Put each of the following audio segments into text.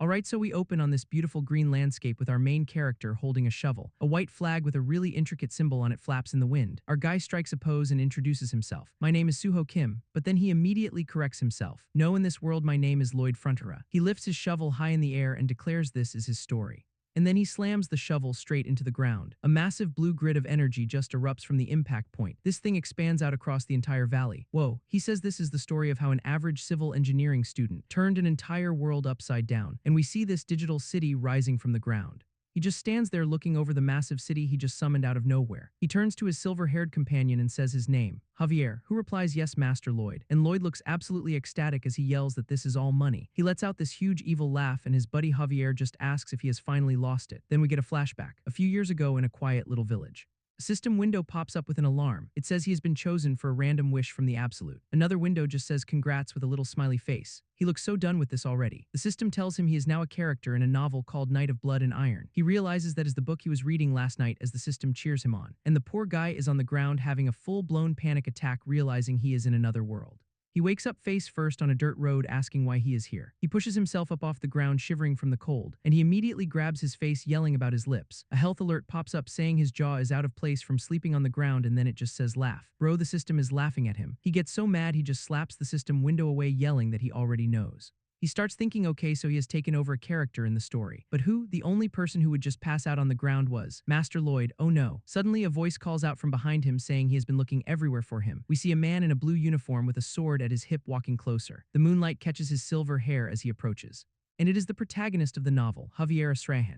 Alright, so we open on this beautiful green landscape with our main character holding a shovel. A white flag with a really intricate symbol on it flaps in the wind. Our guy strikes a pose and introduces himself. My name is Suho Kim, but then he immediately corrects himself. No, in this world my name is Lloyd Frontera. He lifts his shovel high in the air and declares this is his story. And then he slams the shovel straight into the ground. A massive blue grid of energy just erupts from the impact point. This thing expands out across the entire valley. Whoa, he says this is the story of how an average civil engineering student turned an entire world upside down, and we see this digital city rising from the ground. He just stands there looking over the massive city he just summoned out of nowhere. He turns to his silver-haired companion and says his name, Javier, who replies, "Yes, Master Lloyd." And Lloyd looks absolutely ecstatic as he yells that this is all money. He lets out this huge evil laugh and his buddy Javier just asks if he has finally lost it. Then we get a flashback, a few years ago in a quiet little village. A system window pops up with an alarm. It says he has been chosen for a random wish from the Absolute. Another window just says congrats with a little smiley face. He looks so done with this already. The system tells him he is now a character in a novel called Night of Blood and Iron. He realizes that is the book he was reading last night as the system cheers him on. And the poor guy is on the ground having a full-blown panic attack realizing he is in another world. He wakes up face first on a dirt road asking why he is here. He pushes himself up off the ground shivering from the cold, and he immediately grabs his face yelling about his lips. A health alert pops up saying his jaw is out of place from sleeping on the ground and then it just says laugh. Bro, the system is laughing at him. He gets so mad he just slaps the system window away yelling that he already knows. He starts thinking okay, so he has taken over a character in the story. But who? The only person who would just pass out on the ground was Master Lloyd. Oh no. Suddenly a voice calls out from behind him saying he has been looking everywhere for him. We see a man in a blue uniform with a sword at his hip walking closer. The moonlight catches his silver hair as he approaches. And it is the protagonist of the novel, Javier.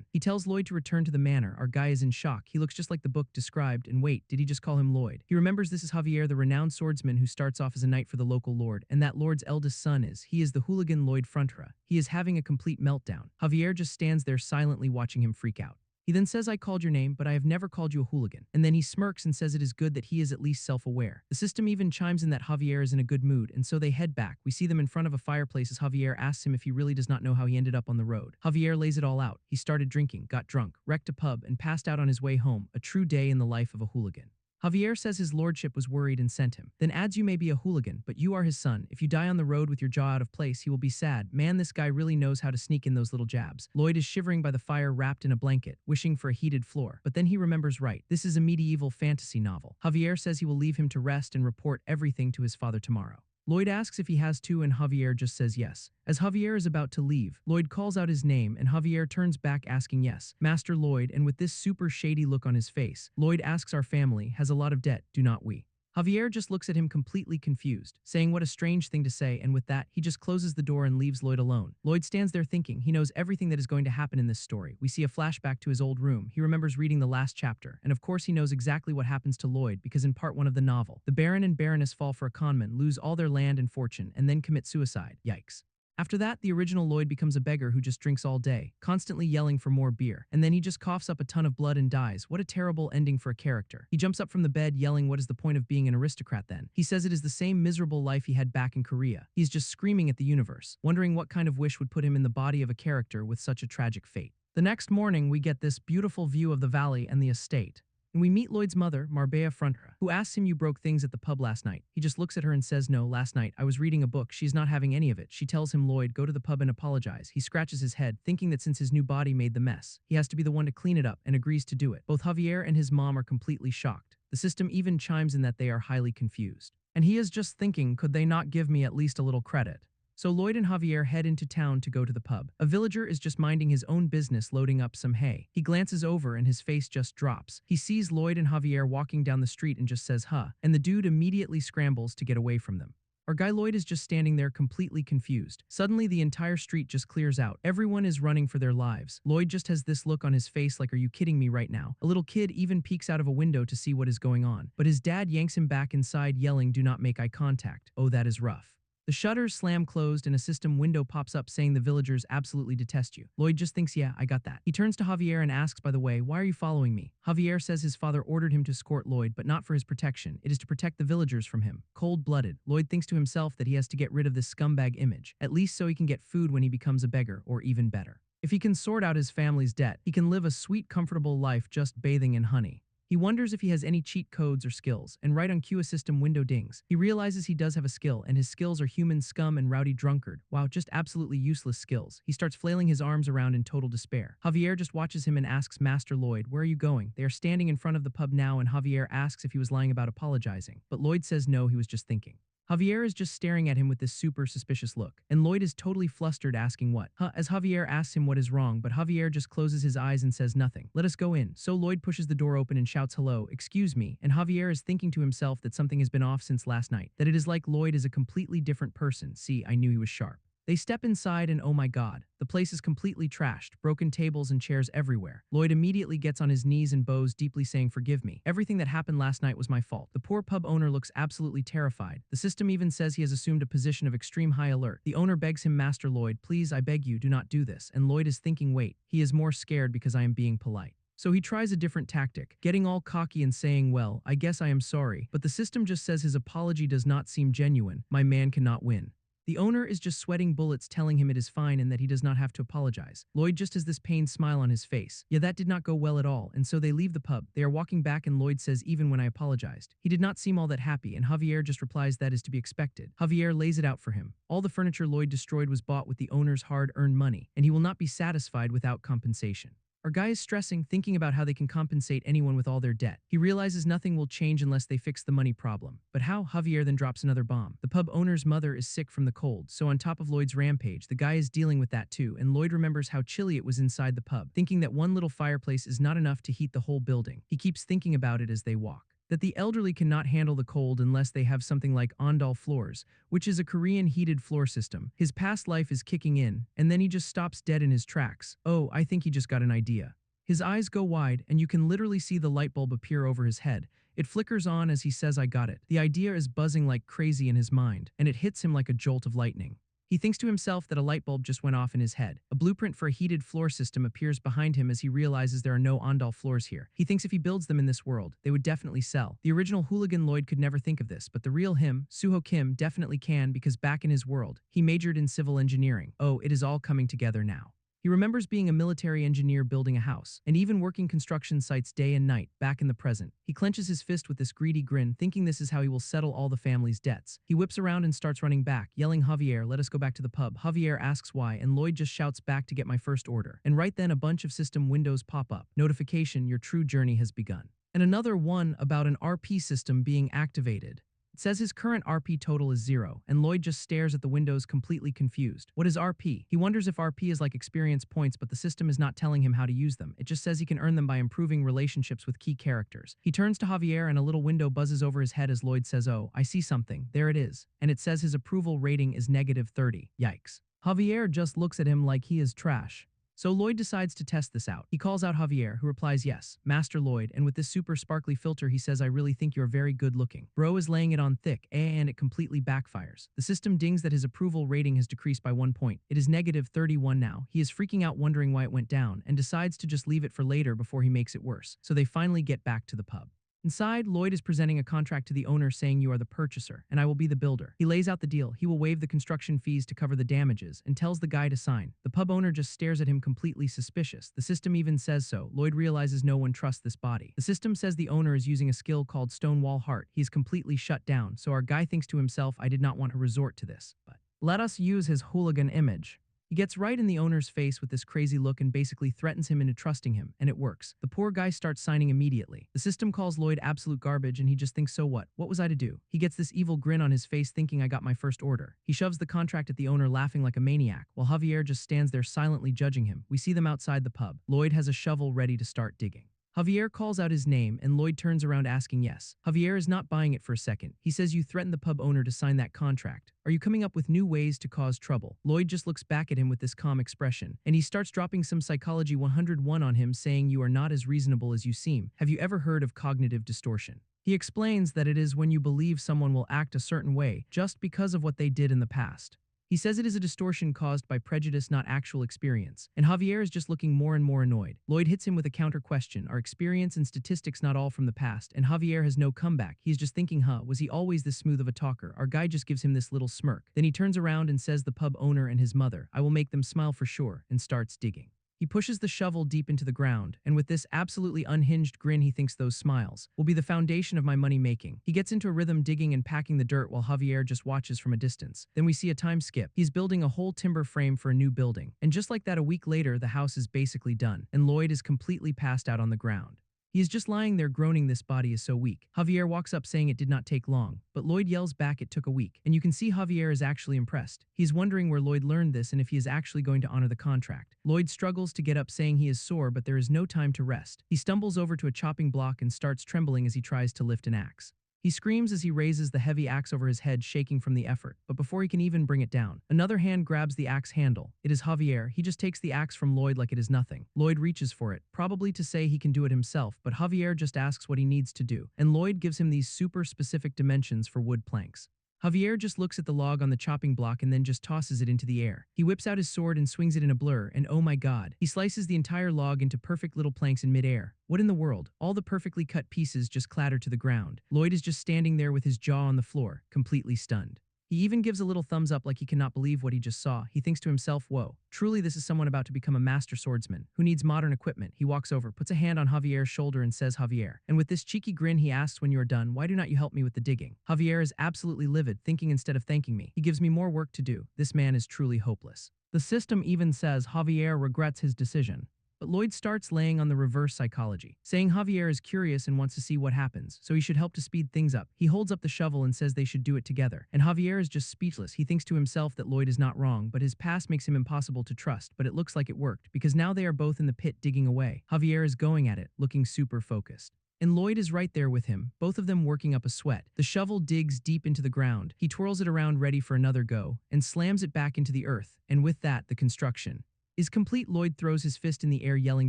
He tells Lloyd to return to the manor. Our guy is in shock. He looks just like the book described, and wait, did he just call him Lloyd? He remembers this is Javier, the renowned swordsman who starts off as a knight for the local lord, and that lord's eldest son is the hooligan Lloyd Frontera. He is having a complete meltdown. Javier just stands there silently watching him freak out. He then says, "I called your name, but I have never called you a hooligan." And then he smirks and says it is good that he is at least self-aware. The system even chimes in that Javier is in a good mood, and so they head back. We see them in front of a fireplace as Javier asks him if he really does not know how he ended up on the road. Javier lays it all out. He started drinking, got drunk, wrecked a pub, and passed out on his way home. A true day in the life of a hooligan. Javier says his lordship was worried and sent him. Then adds, "You may be a hooligan, but you are his son. If you die on the road with your jaw out of place, he will be sad." Man, this guy really knows how to sneak in those little jabs. Lloyd is shivering by the fire wrapped in a blanket, wishing for a heated floor. But then he remembers right. This is a medieval fantasy novel. Javier says he will leave him to rest and report everything to his father tomorrow. Lloyd asks if he has to, and Javier just says yes. As Javier is about to leave, Lloyd calls out his name, and Javier turns back asking yes, Master Lloyd, and with this super shady look on his face, Lloyd asks, "Our family has a lot of debt, do not we?" Javier just looks at him completely confused, saying what a strange thing to say, and with that, he just closes the door and leaves Lloyd alone. Lloyd stands there thinking he knows everything that is going to happen in this story. We see a flashback to his old room. He remembers reading the last chapter, and of course he knows exactly what happens to Lloyd because in part 1 of the novel, the Baron and Baroness fall for a conman, lose all their land and fortune, and then commit suicide. Yikes. After that, the original Lloyd becomes a beggar who just drinks all day, constantly yelling for more beer, and then he just coughs up a ton of blood and dies. What a terrible ending for a character. He jumps up from the bed yelling, what is the point of being an aristocrat then? He says it is the same miserable life he had back in Korea. He's just screaming at the universe, wondering what kind of wish would put him in the body of a character with such a tragic fate. The next morning, we get this beautiful view of the valley and the estate. And we meet Lloyd's mother, Marbella Frontera, who asks him, "You broke things at the pub last night." He just looks at her and says, "No, last night I was reading a book. She's not having any of it." She tells him, "Lloyd, go to the pub and apologize." He scratches his head, thinking that since his new body made the mess, he has to be the one to clean it up, and agrees to do it. Both Javier and his mom are completely shocked. The system even chimes in that they are highly confused. And he is just thinking, could they not give me at least a little credit? So Lloyd and Javier head into town to go to the pub. A villager is just minding his own business loading up some hay. He glances over and his face just drops. He sees Lloyd and Javier walking down the street and just says, "Huh," and the dude immediately scrambles to get away from them. Our guy Lloyd is just standing there completely confused. Suddenly the entire street just clears out. Everyone is running for their lives. Lloyd just has this look on his face like, are you kidding me right now? A little kid even peeks out of a window to see what is going on. But his dad yanks him back inside yelling, "Do not make eye contact." Oh, that is rough. The shutters slam closed and a system window pops up saying the villagers absolutely detest you. Lloyd just thinks, yeah, I got that. He turns to Javier and asks, by the way, why are you following me? Javier says his father ordered him to escort Lloyd, but not for his protection. It is to protect the villagers from him. Cold-blooded, Lloyd thinks to himself that he has to get rid of this scumbag image, at least so he can get food when he becomes a beggar, or even better. If he can sort out his family's debt, he can live a sweet, comfortable life just bathing in honey. He wonders if he has any cheat codes or skills, and right on cue a system window dings. He realizes he does have a skill, and his skills are human scum and rowdy drunkard. Wow, just absolutely useless skills. He starts flailing his arms around in total despair. Javier just watches him and asks Master Lloyd, "Where are you going?" They are standing in front of the pub now, and Javier asks if he was lying about apologizing. But Lloyd says no, he was just thinking. Javier is just staring at him with this super suspicious look, and Lloyd is totally flustered asking what, as Javier asks him what is wrong, but Javier just closes his eyes and says nothing. Let us go in. So Lloyd pushes the door open and shouts hello, excuse me, and Javier is thinking to himself that something has been off since last night, that it is like Lloyd is a completely different person. See, I knew he was sharp. They step inside and oh my god, the place is completely trashed, broken tables and chairs everywhere. Lloyd immediately gets on his knees and bows deeply saying forgive me. Everything that happened last night was my fault. The poor pub owner looks absolutely terrified. The system even says he has assumed a position of extreme high alert. The owner begs him, Master Lloyd, please I beg you do not do this, and Lloyd is thinking wait, he is more scared because I am being polite. So he tries a different tactic, getting all cocky and saying, well, I guess I am sorry, but the system just says his apology does not seem genuine. My man cannot win. The owner is just sweating bullets telling him it is fine and that he does not have to apologize. Lloyd just has this pained smile on his face. Yeah, that did not go well at all, and so they leave the pub. They are walking back and Lloyd says even when I apologized. He did not seem all that happy and Javier just replies that is to be expected. Javier lays it out for him. All the furniture Lloyd destroyed was bought with the owner's hard-earned money, and he will not be satisfied without compensation. Our guy is stressing, thinking about how they can compensate anyone with all their debt. He realizes nothing will change unless they fix the money problem. But how? Javier then drops another bomb. The pub owner's mother is sick from the cold, so on top of Lloyd's rampage, the guy is dealing with that too, and Lloyd remembers how chilly it was inside the pub, thinking that one little fireplace is not enough to heat the whole building. He keeps thinking about it as they walk. That the elderly cannot handle the cold unless they have something like ondol floors, which is a Korean heated floor system. His past life is kicking in, and then he just stops dead in his tracks. Oh, I think he just got an idea. His eyes go wide, and you can literally see the light bulb appear over his head. It flickers on as he says, I got it. The idea is buzzing like crazy in his mind, and it hits him like a jolt of lightning. He thinks to himself that a light bulb just went off in his head. A blueprint for a heated floor system appears behind him as he realizes there are no ondol floors here. He thinks if he builds them in this world, they would definitely sell. The original hooligan Lloyd could never think of this, but the real him, Suho Kim, definitely can because back in his world, he majored in civil engineering. Oh, it is all coming together now. He remembers being a military engineer building a house, and even working construction sites day and night, back in the present. He clenches his fist with this greedy grin, thinking this is how he will settle all the family's debts. He whips around and starts running back, yelling Javier, let us go back to the pub. Javier asks why, and Lloyd just shouts back to get my first order. And right then a bunch of system windows pop up. Notification, your true journey has begun. And another one about an RP system being activated. It says his current RP total is 0, and Lloyd just stares at the windows completely confused. What is RP? He wonders if RP is like experience points, but the system is not telling him how to use them. It just says he can earn them by improving relationships with key characters. He turns to Javier and a little window buzzes over his head as Lloyd says, oh, I see something. There it is. And it says his approval rating is -30. Yikes. Javier just looks at him like he is trash. So Lloyd decides to test this out. He calls out Javier, who replies, yes, Master Lloyd, and with this super sparkly filter he says, I really think you're very good looking. Bro is laying it on thick, and it completely backfires. The system dings that his approval rating has decreased by 1 point. It is -31 now. He is freaking out wondering why it went down, and decides to just leave it for later before he makes it worse. So they finally get back to the pub. Inside, Lloyd is presenting a contract to the owner saying you are the purchaser, and I will be the builder. He lays out the deal. He will waive the construction fees to cover the damages, and tells the guy to sign. The pub owner just stares at him completely suspicious. The system even says so. Lloyd realizes no one trusts this body. The system says the owner is using a skill called Stonewall Heart. He is completely shut down, so our guy thinks to himself, I did not want to resort to this, but let us use his hooligan image. He gets right in the owner's face with this crazy look and basically threatens him into trusting him, and it works. The poor guy starts signing immediately. The system calls Lloyd absolute garbage and he just thinks, so what? What was I to do? He gets this evil grin on his face thinking I got my first order. He shoves the contract at the owner laughing like a maniac, while Javier just stands there silently judging him. We see them outside the pub. Lloyd has a shovel ready to start digging. Javier calls out his name, and Lloyd turns around asking yes. Javier is not buying it for a second. He says you threatened the pub owner to sign that contract. Are you coming up with new ways to cause trouble? Lloyd just looks back at him with this calm expression, and he starts dropping some Psychology 101 on him saying you are not as reasonable as you seem. Have you ever heard of cognitive distortion? He explains that it is when you believe someone will act a certain way just because of what they did in the past. He says it is a distortion caused by prejudice, not actual experience, and Javier is just looking more and more annoyed. Lloyd hits him with a counter question, are experience and statistics not all from the past? And Javier has no comeback. He's just thinking, was he always this smooth of a talker? Our guy just gives him this little smirk. Then he turns around and says the pub owner and his mother, I will make them smile for sure, and starts digging. He pushes the shovel deep into the ground, and with this absolutely unhinged grin he thinks those smiles will be the foundation of my money making. He gets into a rhythm digging and packing the dirt while Javier just watches from a distance. Then we see a time skip. He's building a whole timber frame for a new building. And just like that, a week later, the house is basically done, and Lloyd is completely passed out on the ground. He is just lying there groaning, this body is so weak. Javier walks up saying it did not take long, but Lloyd yells back it took a week. And you can see Javier is actually impressed. He's wondering where Lloyd learned this and if he is actually going to honor the contract. Lloyd struggles to get up saying he is sore, but there is no time to rest. He stumbles over to a chopping block and starts trembling as he tries to lift an axe. He screams as he raises the heavy axe over his head, shaking from the effort, but before he can even bring it down, another hand grabs the axe handle. It is Javier. He just takes the axe from Lloyd like it is nothing. Lloyd reaches for it, probably to say he can do it himself, but Javier just asks what he needs to do, and Lloyd gives him these super specific dimensions for wood planks. Javier just looks at the log on the chopping block and then just tosses it into the air. He whips out his sword and swings it in a blur, and oh my god, he slices the entire log into perfect little planks in midair. What in the world? All the perfectly cut pieces just clatter to the ground. Lloyd is just standing there with his jaw on the floor, completely stunned. He even gives a little thumbs up like he cannot believe what he just saw. He thinks to himself, whoa, truly this is someone about to become a master swordsman who needs modern equipment. He walks over, puts a hand on Javier's shoulder and says, Javier. And with this cheeky grin he asks, when you are done, why do not you help me with the digging? Javier is absolutely livid, thinking instead of thanking me, he gives me more work to do. This man is truly hopeless. The system even says Javier regrets his decision. But Lloyd starts laying on the reverse psychology, saying Javier is curious and wants to see what happens, so he should help to speed things up. He holds up the shovel and says they should do it together, and Javier is just speechless. He thinks to himself that Lloyd is not wrong, but his past makes him impossible to trust. But it looks like it worked, because now they are both in the pit digging away. Javier is going at it, looking super focused. And Lloyd is right there with him, both of them working up a sweat. The shovel digs deep into the ground. He twirls it around ready for another go, and slams it back into the earth, and with that, the construction is complete. Lloyd throws his fist in the air, yelling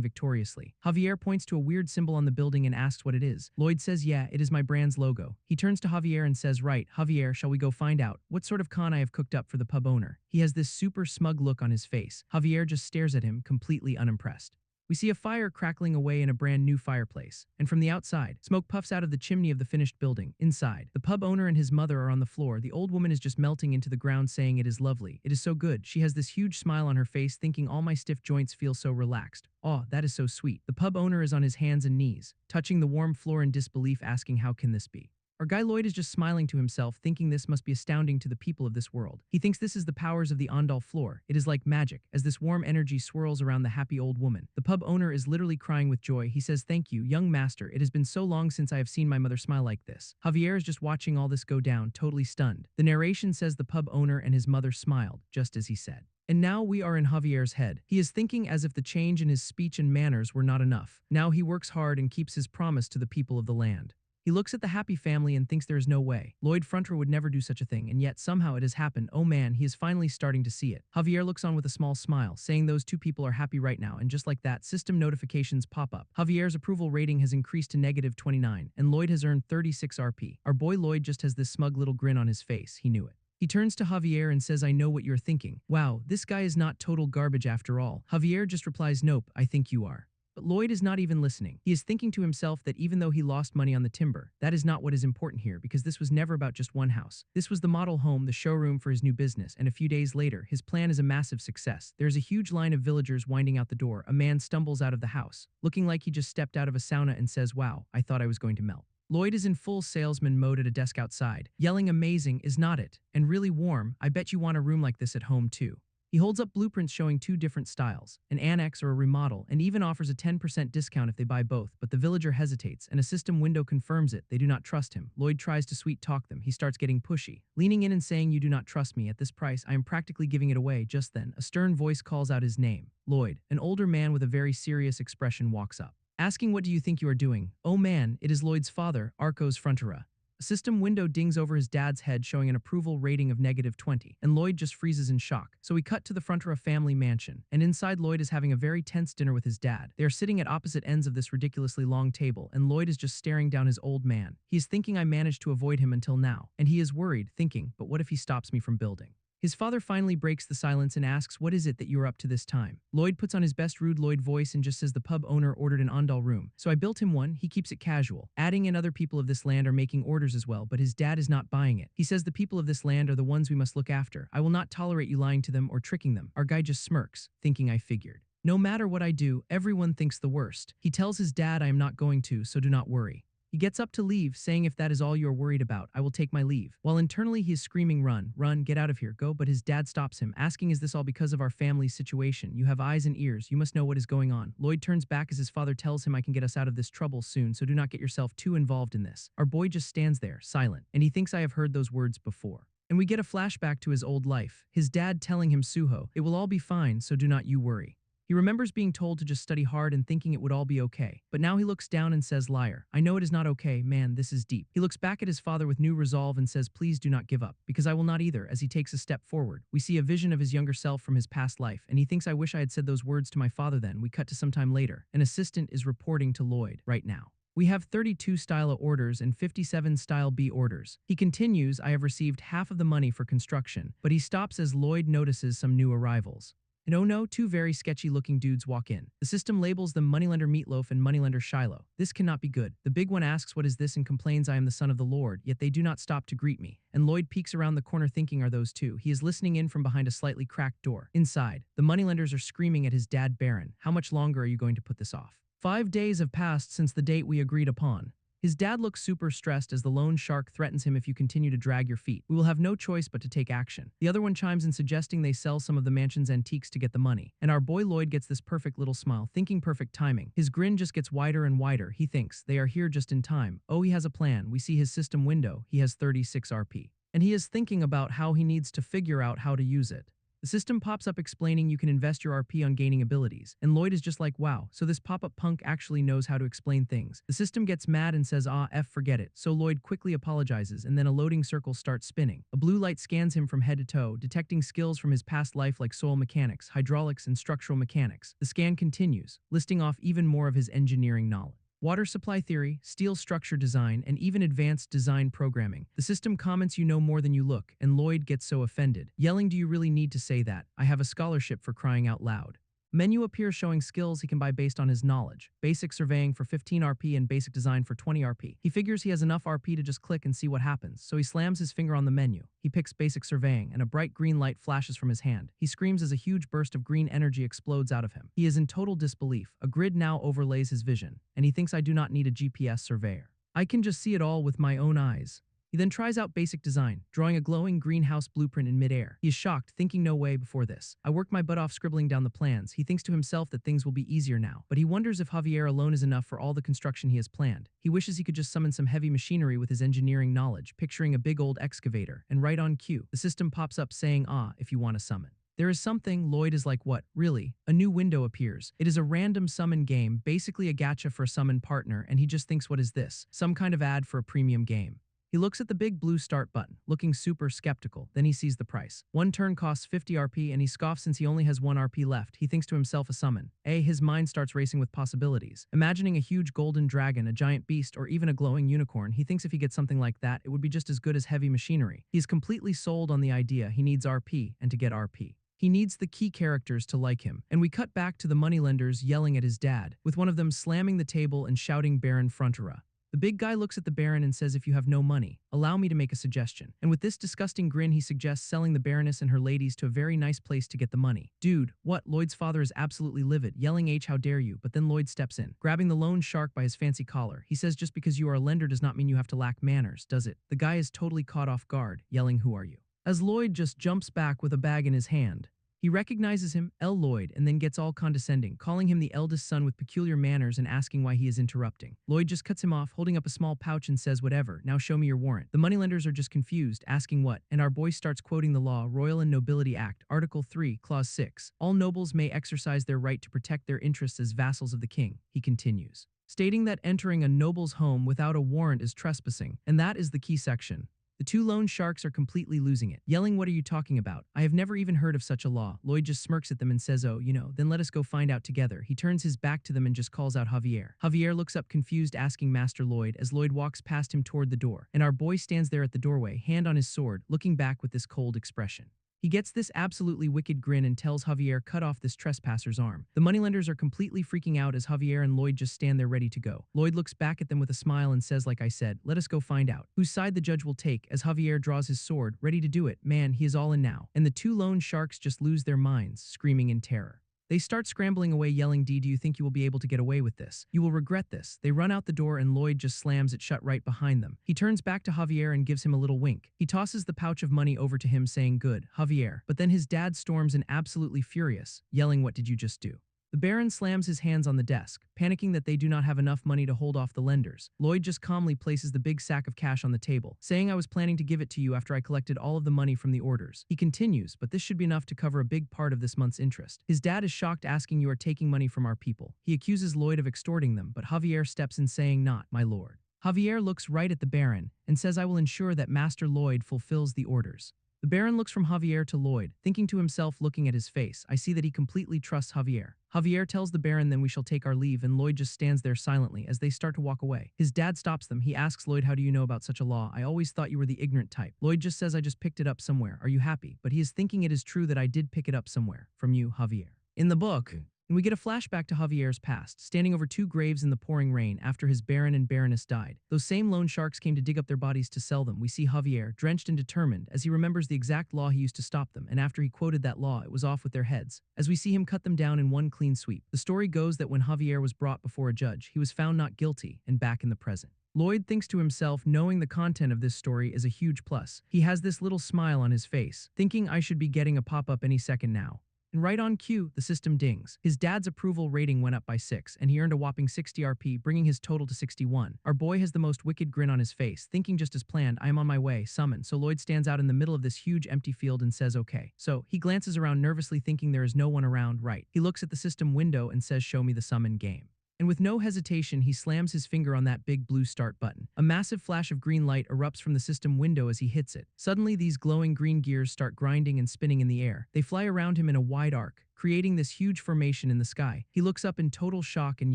victoriously. Javier points to a weird symbol on the building and asks what it is. Lloyd says, yeah, it is my brand's logo. He turns to Javier and says, right, Javier, shall we go find out what sort of con I have cooked up for the pub owner? He has this super smug look on his face. Javier just stares at him, completely unimpressed. We see a fire crackling away in a brand new fireplace, and from the outside, smoke puffs out of the chimney of the finished building. Inside, the pub owner and his mother are on the floor. The old woman is just melting into the ground, saying it is lovely. It is so good. She has this huge smile on her face, thinking all my stiff joints feel so relaxed. Oh, that is so sweet. The pub owner is on his hands and knees, touching the warm floor in disbelief, asking how can this be? Our guy Lloyd is just smiling to himself, thinking this must be astounding to the people of this world. He thinks this is the powers of the Andal floor. It is like magic, as this warm energy swirls around the happy old woman. The pub owner is literally crying with joy. He says, thank you, young master. It has been so long since I have seen my mother smile like this. Javier is just watching all this go down, totally stunned. The narration says the pub owner and his mother smiled, just as he said. And now we are in Javier's head. He is thinking as if the change in his speech and manners were not enough. Now he works hard and keeps his promise to the people of the land. He looks at the happy family and thinks there is no way. Lloyd Frontera would never do such a thing, and yet somehow it has happened. Oh man, he is finally starting to see it. Javier looks on with a small smile, saying those two people are happy right now, and just like that, system notifications pop up. Javier's approval rating has increased to -29, and Lloyd has earned 36 RP. Our boy Lloyd just has this smug little grin on his face. He knew it. He turns to Javier and says, I know what you're thinking. Wow, this guy is not total garbage after all. Javier just replies, nope, I think you are. But Lloyd is not even listening. He is thinking to himself that even though he lost money on the timber, that is not what is important here, because this was never about just one house. This was the model home, the showroom for his new business, and a few days later, his plan is a massive success. There is a huge line of villagers winding out the door. A man stumbles out of the house, looking like he just stepped out of a sauna, and says, wow, I thought I was going to melt. Lloyd is in full salesman mode at a desk outside, yelling amazing, is not it? And really warm. I bet you want a room like this at home too. He holds up blueprints showing two different styles, an annex or a remodel, and even offers a 10% discount if they buy both, but the villager hesitates, and a system window confirms it. They do not trust him. Lloyd tries to sweet talk them. He starts getting pushy, leaning in and saying, you do not trust me. At this price, I am practically giving it away. Just then, a stern voice calls out his name. Lloyd, an older man with a very serious expression, walks up, asking, what do you think you are doing? Oh man, it is Lloyd's father, Arcos Frontera. A system window dings over his dad's head, showing an approval rating of -20, and Lloyd just freezes in shock. So we cut to the Frontera family mansion, and inside Lloyd is having a very tense dinner with his dad. They are sitting at opposite ends of this ridiculously long table, and Lloyd is just staring down his old man. He is thinking I managed to avoid him until now, and he is worried, thinking, but what if he stops me from building? His father finally breaks the silence and asks, what is it that you are up to this time? Lloyd puts on his best rude Lloyd voice and just says the pub owner ordered an Andal room. So I built him one. He keeps it casual. Adding in other people of this land are making orders as well, but his dad is not buying it. He says the people of this land are the ones we must look after. I will not tolerate you lying to them or tricking them. Our guy just smirks, thinking I figured. No matter what I do, everyone thinks the worst. He tells his dad I am not going to, so do not worry. He gets up to leave, saying if that is all you are worried about, I will take my leave. While internally he is screaming, run, run, get out of here, go, but his dad stops him, asking is this all because of our family's situation? You have eyes and ears, you must know what is going on. Lloyd turns back as his father tells him I can get us out of this trouble soon, so do not get yourself too involved in this. Our boy just stands there, silent, and he thinks I have heard those words before. And we get a flashback to his old life, his dad telling him Suho, it will all be fine, so do not you worry. He remembers being told to just study hard and thinking it would all be okay. But now he looks down and says, liar. I know it is not okay, man, this is deep. He looks back at his father with new resolve and says, please do not give up, because I will not either. As he takes a step forward, we see a vision of his younger self from his past life, and he thinks I wish I had said those words to my father then. We cut to some time later. An assistant is reporting to Lloyd right now. We have 32 style A orders and 57 style B orders. He continues, I have received half of the money for construction, but he stops as Lloyd notices some new arrivals. And oh no, two very sketchy looking dudes walk in. The system labels them Moneylender Meatloaf and Moneylender Shiloh. This cannot be good. The big one asks what is this and complains I am the son of the Lord, yet they do not stop to greet me. And Lloyd peeks around the corner thinking are those two. He is listening in from behind a slightly cracked door. Inside, the moneylenders are screaming at his dad Baron. How much longer are you going to put this off? 5 days have passed since the date we agreed upon. His dad looks super stressed as the loan shark threatens him if you continue to drag your feet. We will have no choice but to take action. The other one chimes in suggesting they sell some of the mansion's antiques to get the money. And our boy Lloyd gets this perfect little smile, thinking perfect timing. His grin just gets wider and wider. He thinks, they are here just in time. Oh, he has a plan. We see his system window. He has 36 RP. And he is thinking about how he needs to figure out how to use it. The system pops up explaining you can invest your RP on gaining abilities, and Lloyd is just like, wow, so this pop-up punk actually knows how to explain things. The system gets mad and says, forget it, so Lloyd quickly apologizes, and then a loading circle starts spinning. A blue light scans him from head to toe, detecting skills from his past life like soil mechanics, hydraulics, and structural mechanics. The scan continues, listing off even more of his engineering knowledge. Water supply theory, steel structure design, and even advanced design programming. The system comments you know more than you look, and Lloyd gets so offended, yelling, do you really need to say that? I have a scholarship for crying out loud. Menu appears showing skills he can buy based on his knowledge. Basic surveying for 15 RP and basic design for 20 RP. He figures he has enough RP to just click and see what happens, so he slams his finger on the menu. He picks basic surveying, and a bright green light flashes from his hand. He screams as a huge burst of green energy explodes out of him. He is in total disbelief. A grid now overlays his vision, and he thinks I do not need a GPS surveyor. I can just see it all with my own eyes. He then tries out basic design, drawing a glowing greenhouse blueprint in midair. He is shocked, thinking no way before this. I worked my butt off scribbling down the plans. He thinks to himself that things will be easier now, but he wonders if Javier alone is enough for all the construction he has planned. He wishes he could just summon some heavy machinery with his engineering knowledge, picturing a big old excavator, and right on cue, the system pops up saying, if you want to summon. There is something. Lloyd is like, what? Really? A new window appears. It is a random summon game, basically a gacha for a summon partner, and he just thinks, what is this? Some kind of ad for a premium game. He looks at the big blue start button, looking super skeptical. Then he sees the price. One turn costs 50 RP, and he scoffs since he only has 1 RP left. He thinks to himself a summon. His mind starts racing with possibilities. Imagining a huge golden dragon, a giant beast, or even a glowing unicorn, he thinks if he gets something like that, it would be just as good as heavy machinery. He is completely sold on the idea. He needs RP, and to get RP, he needs the key characters to like him. And we cut back to the moneylenders yelling at his dad, with one of them slamming the table and shouting Baron Frontera. The big guy looks at the Baron and says, if you have no money, allow me to make a suggestion. And with this disgusting grin, he suggests selling the Baroness and her ladies to a very nice place to get the money. Dude, what? Lloyd's father is absolutely livid, yelling, how dare you? But then Lloyd steps in, grabbing the loan shark by his fancy collar. He says just because you are a lender does not mean you have to lack manners, does it? The guy is totally caught off guard, yelling, who are you? As Lloyd just jumps back with a bag in his hand. He recognizes him, Lloyd, and then gets all condescending, calling him the eldest son with peculiar manners and asking why he is interrupting. Lloyd just cuts him off, holding up a small pouch and says, whatever, now show me your warrant. The moneylenders are just confused, asking what, and our boy starts quoting the law, Royal and Nobility Act, Article 3, Clause 6. All nobles may exercise their right to protect their interests as vassals of the king, he continues, stating that entering a noble's home without a warrant is trespassing, and that is the key section. The two loan sharks are completely losing it, yelling, what are you talking about? I have never even heard of such a law. Lloyd just smirks at them and says, then let us go find out together. He turns his back to them and just calls out Javier. Javier looks up confused, asking Master Lloyd as Lloyd walks past him toward the door, and our boy stands there at the doorway, hand on his sword, looking back with this cold expression. He gets this absolutely wicked grin and tells Javier cut off this trespasser's arm. The moneylenders are completely freaking out as Javier and Lloyd just stand there ready to go. Lloyd looks back at them with a smile and says, like I said, let us go find out whose side the judge will take as Javier draws his sword, ready to do it. Man, he is all in now. And the two loan sharks just lose their minds, screaming in terror. They start scrambling away yelling, do you think you will be able to get away with this? You will regret this. They run out the door and Lloyd just slams it shut right behind them. He turns back to Javier and gives him a little wink. He tosses the pouch of money over to him saying, good, Javier. But then his dad storms in absolutely furious, yelling, what did you just do? The Baron slams his hands on the desk, panicking that they do not have enough money to hold off the lenders. Lloyd just calmly places the big sack of cash on the table, saying I was planning to give it to you after I collected all of the money from the orders. He continues, but this should be enough to cover a big part of this month's interest. His dad is shocked, asking you are taking money from our people. He accuses Lloyd of extorting them, but Javier steps in saying not, my lord. Javier looks right at the Baron and says I will ensure that Master Lloyd fulfills the orders. The Baron looks from Javier to Lloyd, thinking to himself looking at his face, I see that he completely trusts Javier. Javier tells the Baron then we shall take our leave and Lloyd just stands there silently as they start to walk away. His dad stops them. He asks Lloyd, how do you know about such a law? I always thought you were the ignorant type. Lloyd just says I just picked it up somewhere. Are you happy? But he is thinking it is true that I did pick it up somewhere. From you, Javier. In the book, and we get a flashback to Javier's past, standing over two graves in the pouring rain after his Baron and Baroness died. Those same loan sharks came to dig up their bodies to sell them. We see Javier, drenched and determined, as he remembers the exact law he used to stop them, and after he quoted that law, it was off with their heads. As we see him cut them down in one clean sweep. The story goes that when Javier was brought before a judge, he was found not guilty and back in the present. Lloyd thinks to himself, knowing the content of this story is a huge plus. He has this little smile on his face, thinking I should be getting a pop-up any second now. And right on cue, the system dings. His dad's approval rating went up by 6, and he earned a whopping 60 RP, bringing his total to 61. Our boy has the most wicked grin on his face, thinking just as planned, I am on my way, summon. So Lloyd stands out in the middle of this huge empty field and says okay. So he glances around nervously thinking there is no one around, right. He looks at the system window and says show me the summon game. And with no hesitation, he slams his finger on that big blue start button. A massive flash of green light erupts from the system window as he hits it. Suddenly, these glowing green gears start grinding and spinning in the air. They fly around him in a wide arc, creating this huge formation in the sky. He looks up in total shock and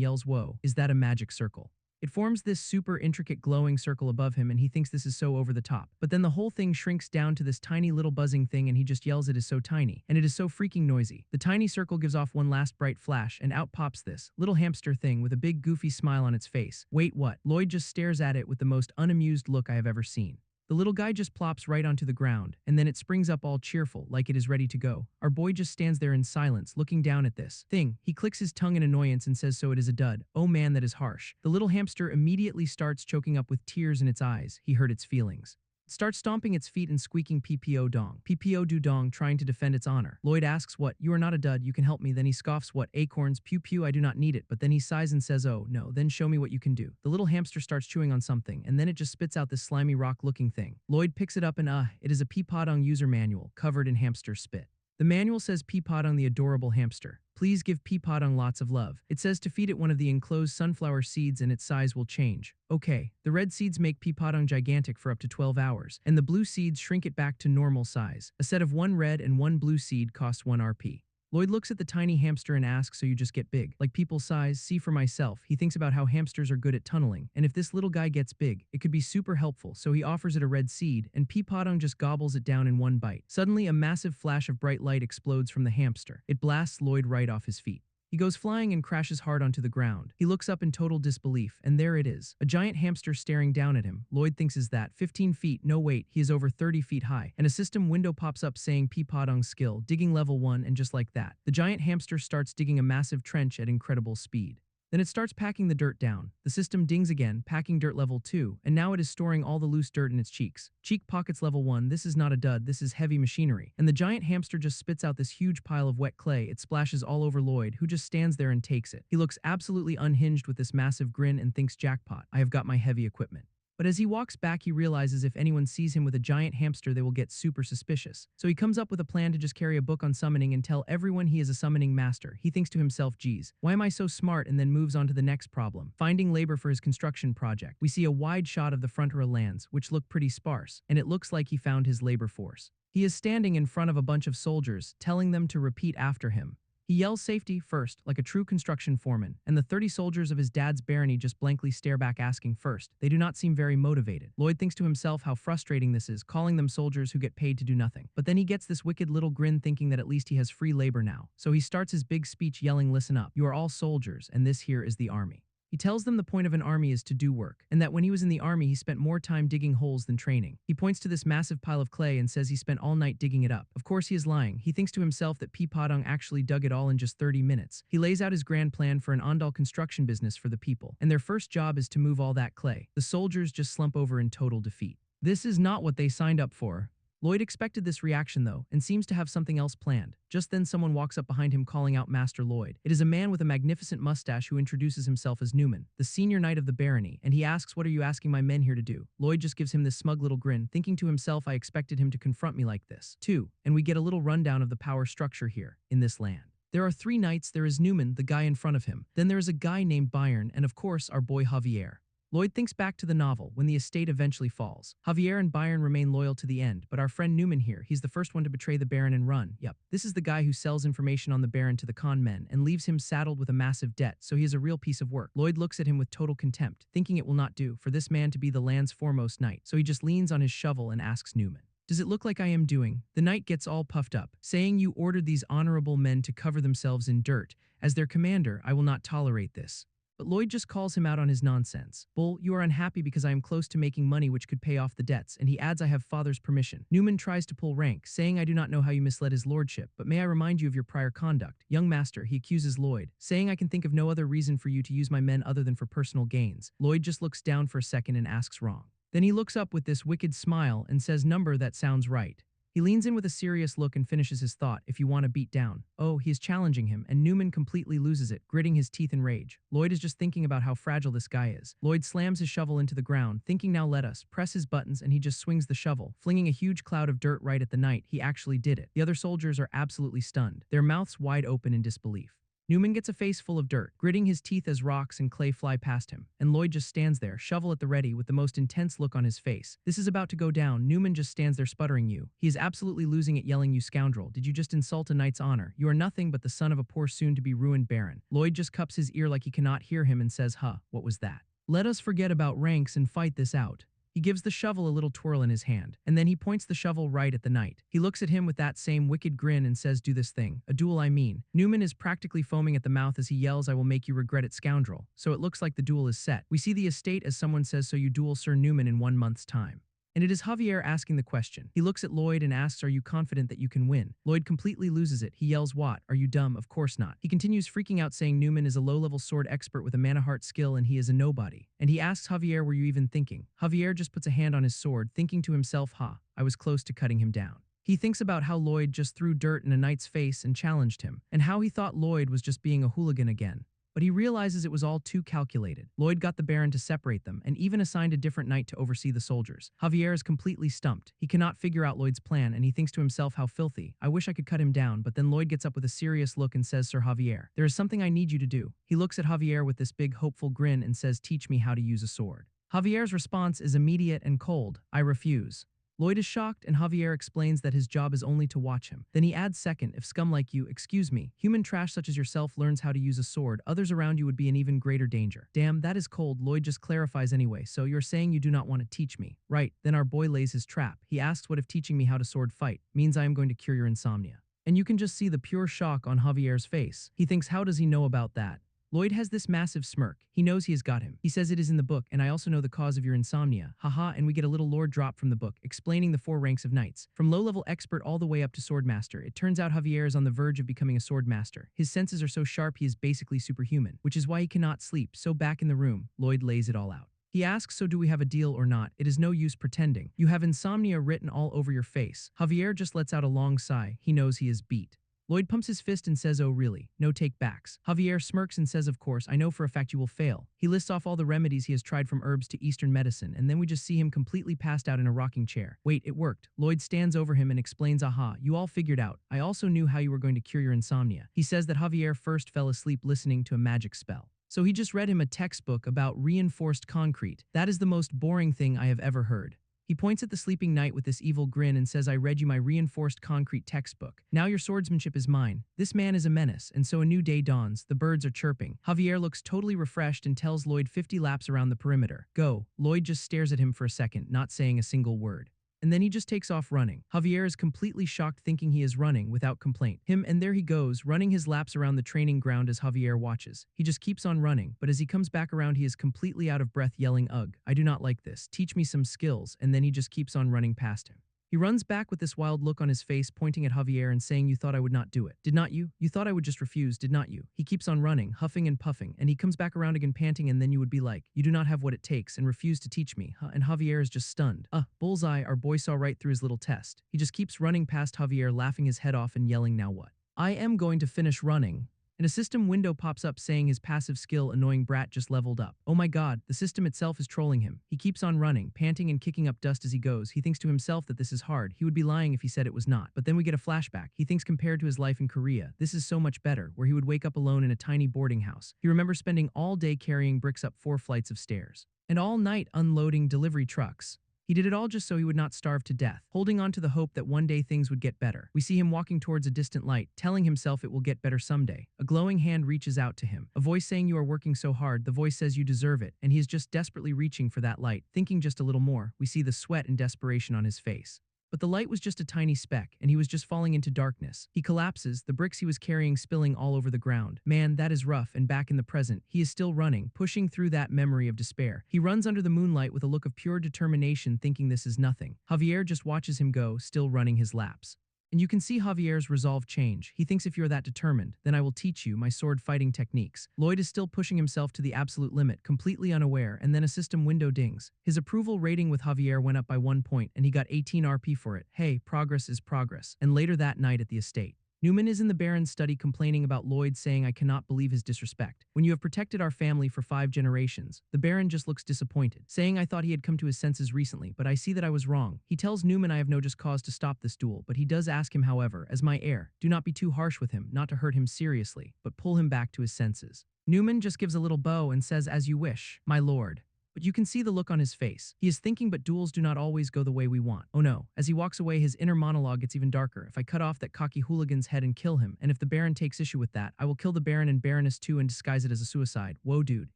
yells, whoa, is that a magic circle? It forms this super intricate glowing circle above him and he thinks this is so over the top. But then the whole thing shrinks down to this tiny little buzzing thing and he just yells it is so tiny. And it is so freaking noisy. The tiny circle gives off one last bright flash and out pops this little hamster thing with a big goofy smile on its face. Wait, what? Lloyd just stares at it with the most unamused look I have ever seen. The little guy just plops right onto the ground, and then it springs up all cheerful, like it is ready to go. Our boy just stands there in silence, looking down at this thing. He clicks his tongue in annoyance and says so it is a dud. Oh man, that is harsh. The little hamster immediately starts choking up with tears in its eyes. He hurt its feelings. It starts stomping its feet and squeaking PPO dong. PPO do dong, trying to defend its honor. Lloyd asks what? You are not a dud, you can help me. Then he scoffs what? Acorns, pew pew, I do not need it. But then he sighs and says oh no, then show me what you can do. The little hamster starts chewing on something and then it just spits out this slimy rock looking thing. Lloyd picks it up and it is a Peapodong user manual covered in hamster spit. The manual says Peapodong the adorable hamster. Please give Peapodong lots of love. It says to feed it one of the enclosed sunflower seeds and its size will change. Okay, the red seeds make Peapodong gigantic for up to 12 hours, and the blue seeds shrink it back to normal size. A set of 1 red and 1 blue seed costs 1 RP. Lloyd looks at the tiny hamster and asks, so you just get big? Like people size? See for myself. He thinks about how hamsters are good at tunneling, and if this little guy gets big, it could be super helpful, so he offers it a red seed, and Peapodong just gobbles it down in one bite. Suddenly, a massive flash of bright light explodes from the hamster. It blasts Lloyd right off his feet. He goes flying and crashes hard onto the ground. He looks up in total disbelief, and there it is. A giant hamster staring down at him. Lloyd thinks is that 15 feet, no wait, he is over 30 feet high. And a system window pops up saying Peapodong's skill, digging level 1, and just like that, the giant hamster starts digging a massive trench at incredible speed. Then it starts packing the dirt down. The system dings again, packing dirt level 2, and now it is storing all the loose dirt in its cheeks. Cheek pockets level 1, this is not a dud, this is heavy machinery. And the giant hamster just spits out this huge pile of wet clay. It splashes all over Lloyd, who just stands there and takes it. He looks absolutely unhinged with this massive grin and thinks jackpot, I have got my heavy equipment. But as he walks back, he realizes if anyone sees him with a giant hamster, they will get super suspicious. So he comes up with a plan to just carry a book on summoning and tell everyone he is a summoning master. He thinks to himself, geez, why am I so smart? And then moves on to the next problem, finding labor for his construction project. We see a wide shot of the Frontera lands, which look pretty sparse, and it looks like he found his labor force. He is standing in front of a bunch of soldiers, telling them to repeat after him. He yells safety first, like a true construction foreman, and the 30 soldiers of his dad's barony just blankly stare back asking first. They do not seem very motivated. Lloyd thinks to himself how frustrating this is, calling them soldiers who get paid to do nothing. But then he gets this wicked little grin thinking that at least he has free labor now. So he starts his big speech yelling, listen up, you are all soldiers, and this here is the army. He tells them the point of an army is to do work, and that when he was in the army he spent more time digging holes than training. He points to this massive pile of clay and says he spent all night digging it up. Of course he is lying. He thinks to himself that Padong actually dug it all in just 30 minutes. He lays out his grand plan for an Ondal construction business for the people, and their first job is to move all that clay. The soldiers just slump over in total defeat. This is not what they signed up for. Lloyd expected this reaction though, and seems to have something else planned. Just then someone walks up behind him calling out Master Lloyd. It is a man with a magnificent mustache who introduces himself as Newman, the senior knight of the barony, and he asks, "What are you asking my men here to do?" Lloyd just gives him this smug little grin, thinking to himself, I expected him to confront me like this, too. And we get a little rundown of the power structure here, in this land. There are 3 knights. There is Newman, the guy in front of him. Then there is a guy named Byron, and of course our boy Javier. Lloyd thinks back to the novel, when the estate eventually falls. Javier and Byron remain loyal to the end, but our friend Newman here, he's the first one to betray the Baron and run. Yup, this is the guy who sells information on the Baron to the con men and leaves him saddled with a massive debt, so he is a real piece of work. Lloyd looks at him with total contempt, thinking it will not do for this man to be the land's foremost knight, so he just leans on his shovel and asks Newman, "Does it look like I am doing?" The knight gets all puffed up, saying, "You ordered these honorable men to cover themselves in dirt. As their commander, I will not tolerate this." But Lloyd just calls him out on his nonsense. "Bull, you are unhappy because I am close to making money which could pay off the debts," and he adds, "I have father's permission." Newman tries to pull rank, saying, "I do not know how you misled his lordship, but may I remind you of your prior conduct?" "Young master," he accuses Lloyd, saying, "I can think of no other reason for you to use my men other than for personal gains." Lloyd just looks down for a second and asks, "Wrong?" Then he looks up with this wicked smile and says, "Number, that sounds right." He leans in with a serious look and finishes his thought, "If you want to beat down." Oh, he is challenging him, and Newman completely loses it, gritting his teeth in rage. Lloyd is just thinking about how fragile this guy is. Lloyd slams his shovel into the ground, thinking now let us press his buttons, and he just swings the shovel, flinging a huge cloud of dirt right at the knight. He actually did it. The other soldiers are absolutely stunned, their mouths wide open in disbelief. Newman gets a face full of dirt, gritting his teeth as rocks and clay fly past him, and Lloyd just stands there, shovel at the ready, with the most intense look on his face. This is about to go down. Newman just stands there sputtering, He is absolutely losing it, yelling, "You scoundrel, did you just insult a knight's honor? You are nothing but the son of a poor soon-to-be ruined baron." Lloyd just cups his ear like he cannot hear him and says, "Huh, what was that? Let us forget about ranks and fight this out." He gives the shovel a little twirl in his hand, and then he points the shovel right at the knight. He looks at him with that same wicked grin and says, "Do this thing. A duel, I mean." Newman is practically foaming at the mouth as he yells, "I will make you regret it, scoundrel." So it looks like the duel is set. We see the estate as someone says, "So you duel Sir Newman in 1 month's time." And it is Javier asking the question. He looks at Lloyd and asks, "Are you confident that you can win?" Lloyd completely loses it. He yells, "What? Are you dumb? Of course not." He continues freaking out, saying Newman is a low-level sword expert with a mana heart skill and he is a nobody. And he asks Javier, "Were you even thinking?" Javier just puts a hand on his sword, thinking to himself, I was close to cutting him down." He thinks about how Lloyd just threw dirt in a knight's face and challenged him, and how he thought Lloyd was just being a hooligan again. But he realizes it was all too calculated. Lloyd got the Baron to separate them, and even assigned a different knight to oversee the soldiers. Javier is completely stumped. He cannot figure out Lloyd's plan, and he thinks to himself, how filthy. I wish I could cut him down, but then Lloyd gets up with a serious look and says, "Sir Javier, there is something I need you to do." He looks at Javier with this big hopeful grin and says, "Teach me how to use a sword." Javier's response is immediate and cold. "I refuse." Lloyd is shocked, and Javier explains that his job is only to watch him. Then he adds, "Second, if scum like you, excuse me, human trash such as yourself learns how to use a sword, others around you would be in even greater danger." Damn, that is cold. Lloyd just clarifies anyway, "So you're saying you do not want to teach me?" Right, then our boy lays his trap. He asks, "What if teaching me how to sword fight means I am going to cure your insomnia?" And you can just see the pure shock on Javier's face. He thinks, how does he know about that? Lloyd has this massive smirk. He knows he has got him. He says, "It is in the book, and I also know the cause of your insomnia." Haha, and we get a little lore drop from the book, explaining the 4 ranks of knights. From low-level expert all the way up to swordmaster. It turns out Javier is on the verge of becoming a swordmaster. His senses are so sharp he is basically superhuman, which is why he cannot sleep. So back in the room, Lloyd lays it all out. He asks, "So do we have a deal or not? It is no use pretending. You have insomnia written all over your face." Javier just lets out a long sigh. He knows he is beat. Lloyd pumps his fist and says, "Oh really? No take-backs." Javier smirks and says, "Of course, I know for a fact you will fail." He lists off all the remedies he has tried, from herbs to Eastern medicine, and then we just see him completely passed out in a rocking chair. Wait, it worked. Lloyd stands over him and explains, "Aha, you all figured out. I also knew how you were going to cure your insomnia." He says that Javier first fell asleep listening to a magic spell. So he just read him a textbook about reinforced concrete. That is the most boring thing I have ever heard. He points at the sleeping knight with this evil grin and says, "I read you my reinforced concrete textbook. Now your swordsmanship is mine." This man is a menace, and so a new day dawns. The birds are chirping. Javier looks totally refreshed and tells Lloyd 50 laps around the perimeter. Go. Lloyd just stares at him for a second, not saying a single word. And then he just takes off running. Javier is completely shocked thinking he is running without complaint. And there he goes, running his laps around the training ground as Javier watches. He just keeps on running, but as he comes back around he is completely out of breath yelling, "Ugh, I do not like this. Teach me some skills," and then he just keeps on running past him. He runs back with this wild look on his face, pointing at Javier and saying, "You thought I would not do it, did not you? You thought I would just refuse, did not you?" He keeps on running, huffing and puffing, and he comes back around again panting, and then you would be like, "You do not have what it takes and refuse to teach me, huh?" And Javier is just stunned. Bullseye, our boy saw right through his little test. He just keeps running past Javier, laughing his head off and yelling, "Now what? I am going to finish running." And a system window pops up saying his passive skill annoying brat just leveled up. Oh my god, the system itself is trolling him. He keeps on running, panting and kicking up dust as he goes. He thinks to himself that this is hard. He would be lying if he said it was not. But then we get a flashback. He thinks compared to his life in Korea, this is so much better, where he would wake up alone in a tiny boarding house. He remembers spending all day carrying bricks up 4 flights of stairs. And all night unloading delivery trucks. He did it all just so he would not starve to death, holding on to the hope that one day things would get better. We see him walking towards a distant light, telling himself it will get better someday. A glowing hand reaches out to him. A voice saying, "You are working so hard." The voice says you deserve it, and he is just desperately reaching for that light, thinking just a little more. We see the sweat and desperation on his face. But the light was just a tiny speck, and he was just falling into darkness. He collapses, the bricks he was carrying spilling all over the ground. Man, that is rough, and back in the present, he is still running, pushing through that memory of despair. He runs under the moonlight with a look of pure determination, thinking this is nothing. Javier just watches him go, still running his laps. And you can see Javier's resolve change. He thinks if you're that determined, then I will teach you my sword fighting techniques. Lloyd is still pushing himself to the absolute limit, completely unaware, and then a system window dings. His approval rating with Javier went up by 1 point, and he got 18 RP for it. Hey, progress is progress. And later that night at the estate, Newman is in the Baron's study complaining about Lloyd, saying, "I cannot believe his disrespect. When you have protected our family for 5 generations." The Baron just looks disappointed, saying, "I thought he had come to his senses recently, but I see that I was wrong." He tells Newman, "I have no just cause to stop this duel," but he does ask him, however, "As my heir, do not be too harsh with him, not to hurt him seriously, but pull him back to his senses." Newman just gives a little bow and says, "As you wish, my lord." But you can see the look on his face. He is thinking, but duels do not always go the way we want. Oh no. As he walks away, his inner monologue gets even darker. "If I cut off that cocky hooligan's head and kill him, and if the Baron takes issue with that, I will kill the Baron and Baroness too and disguise it as a suicide. Whoa dude."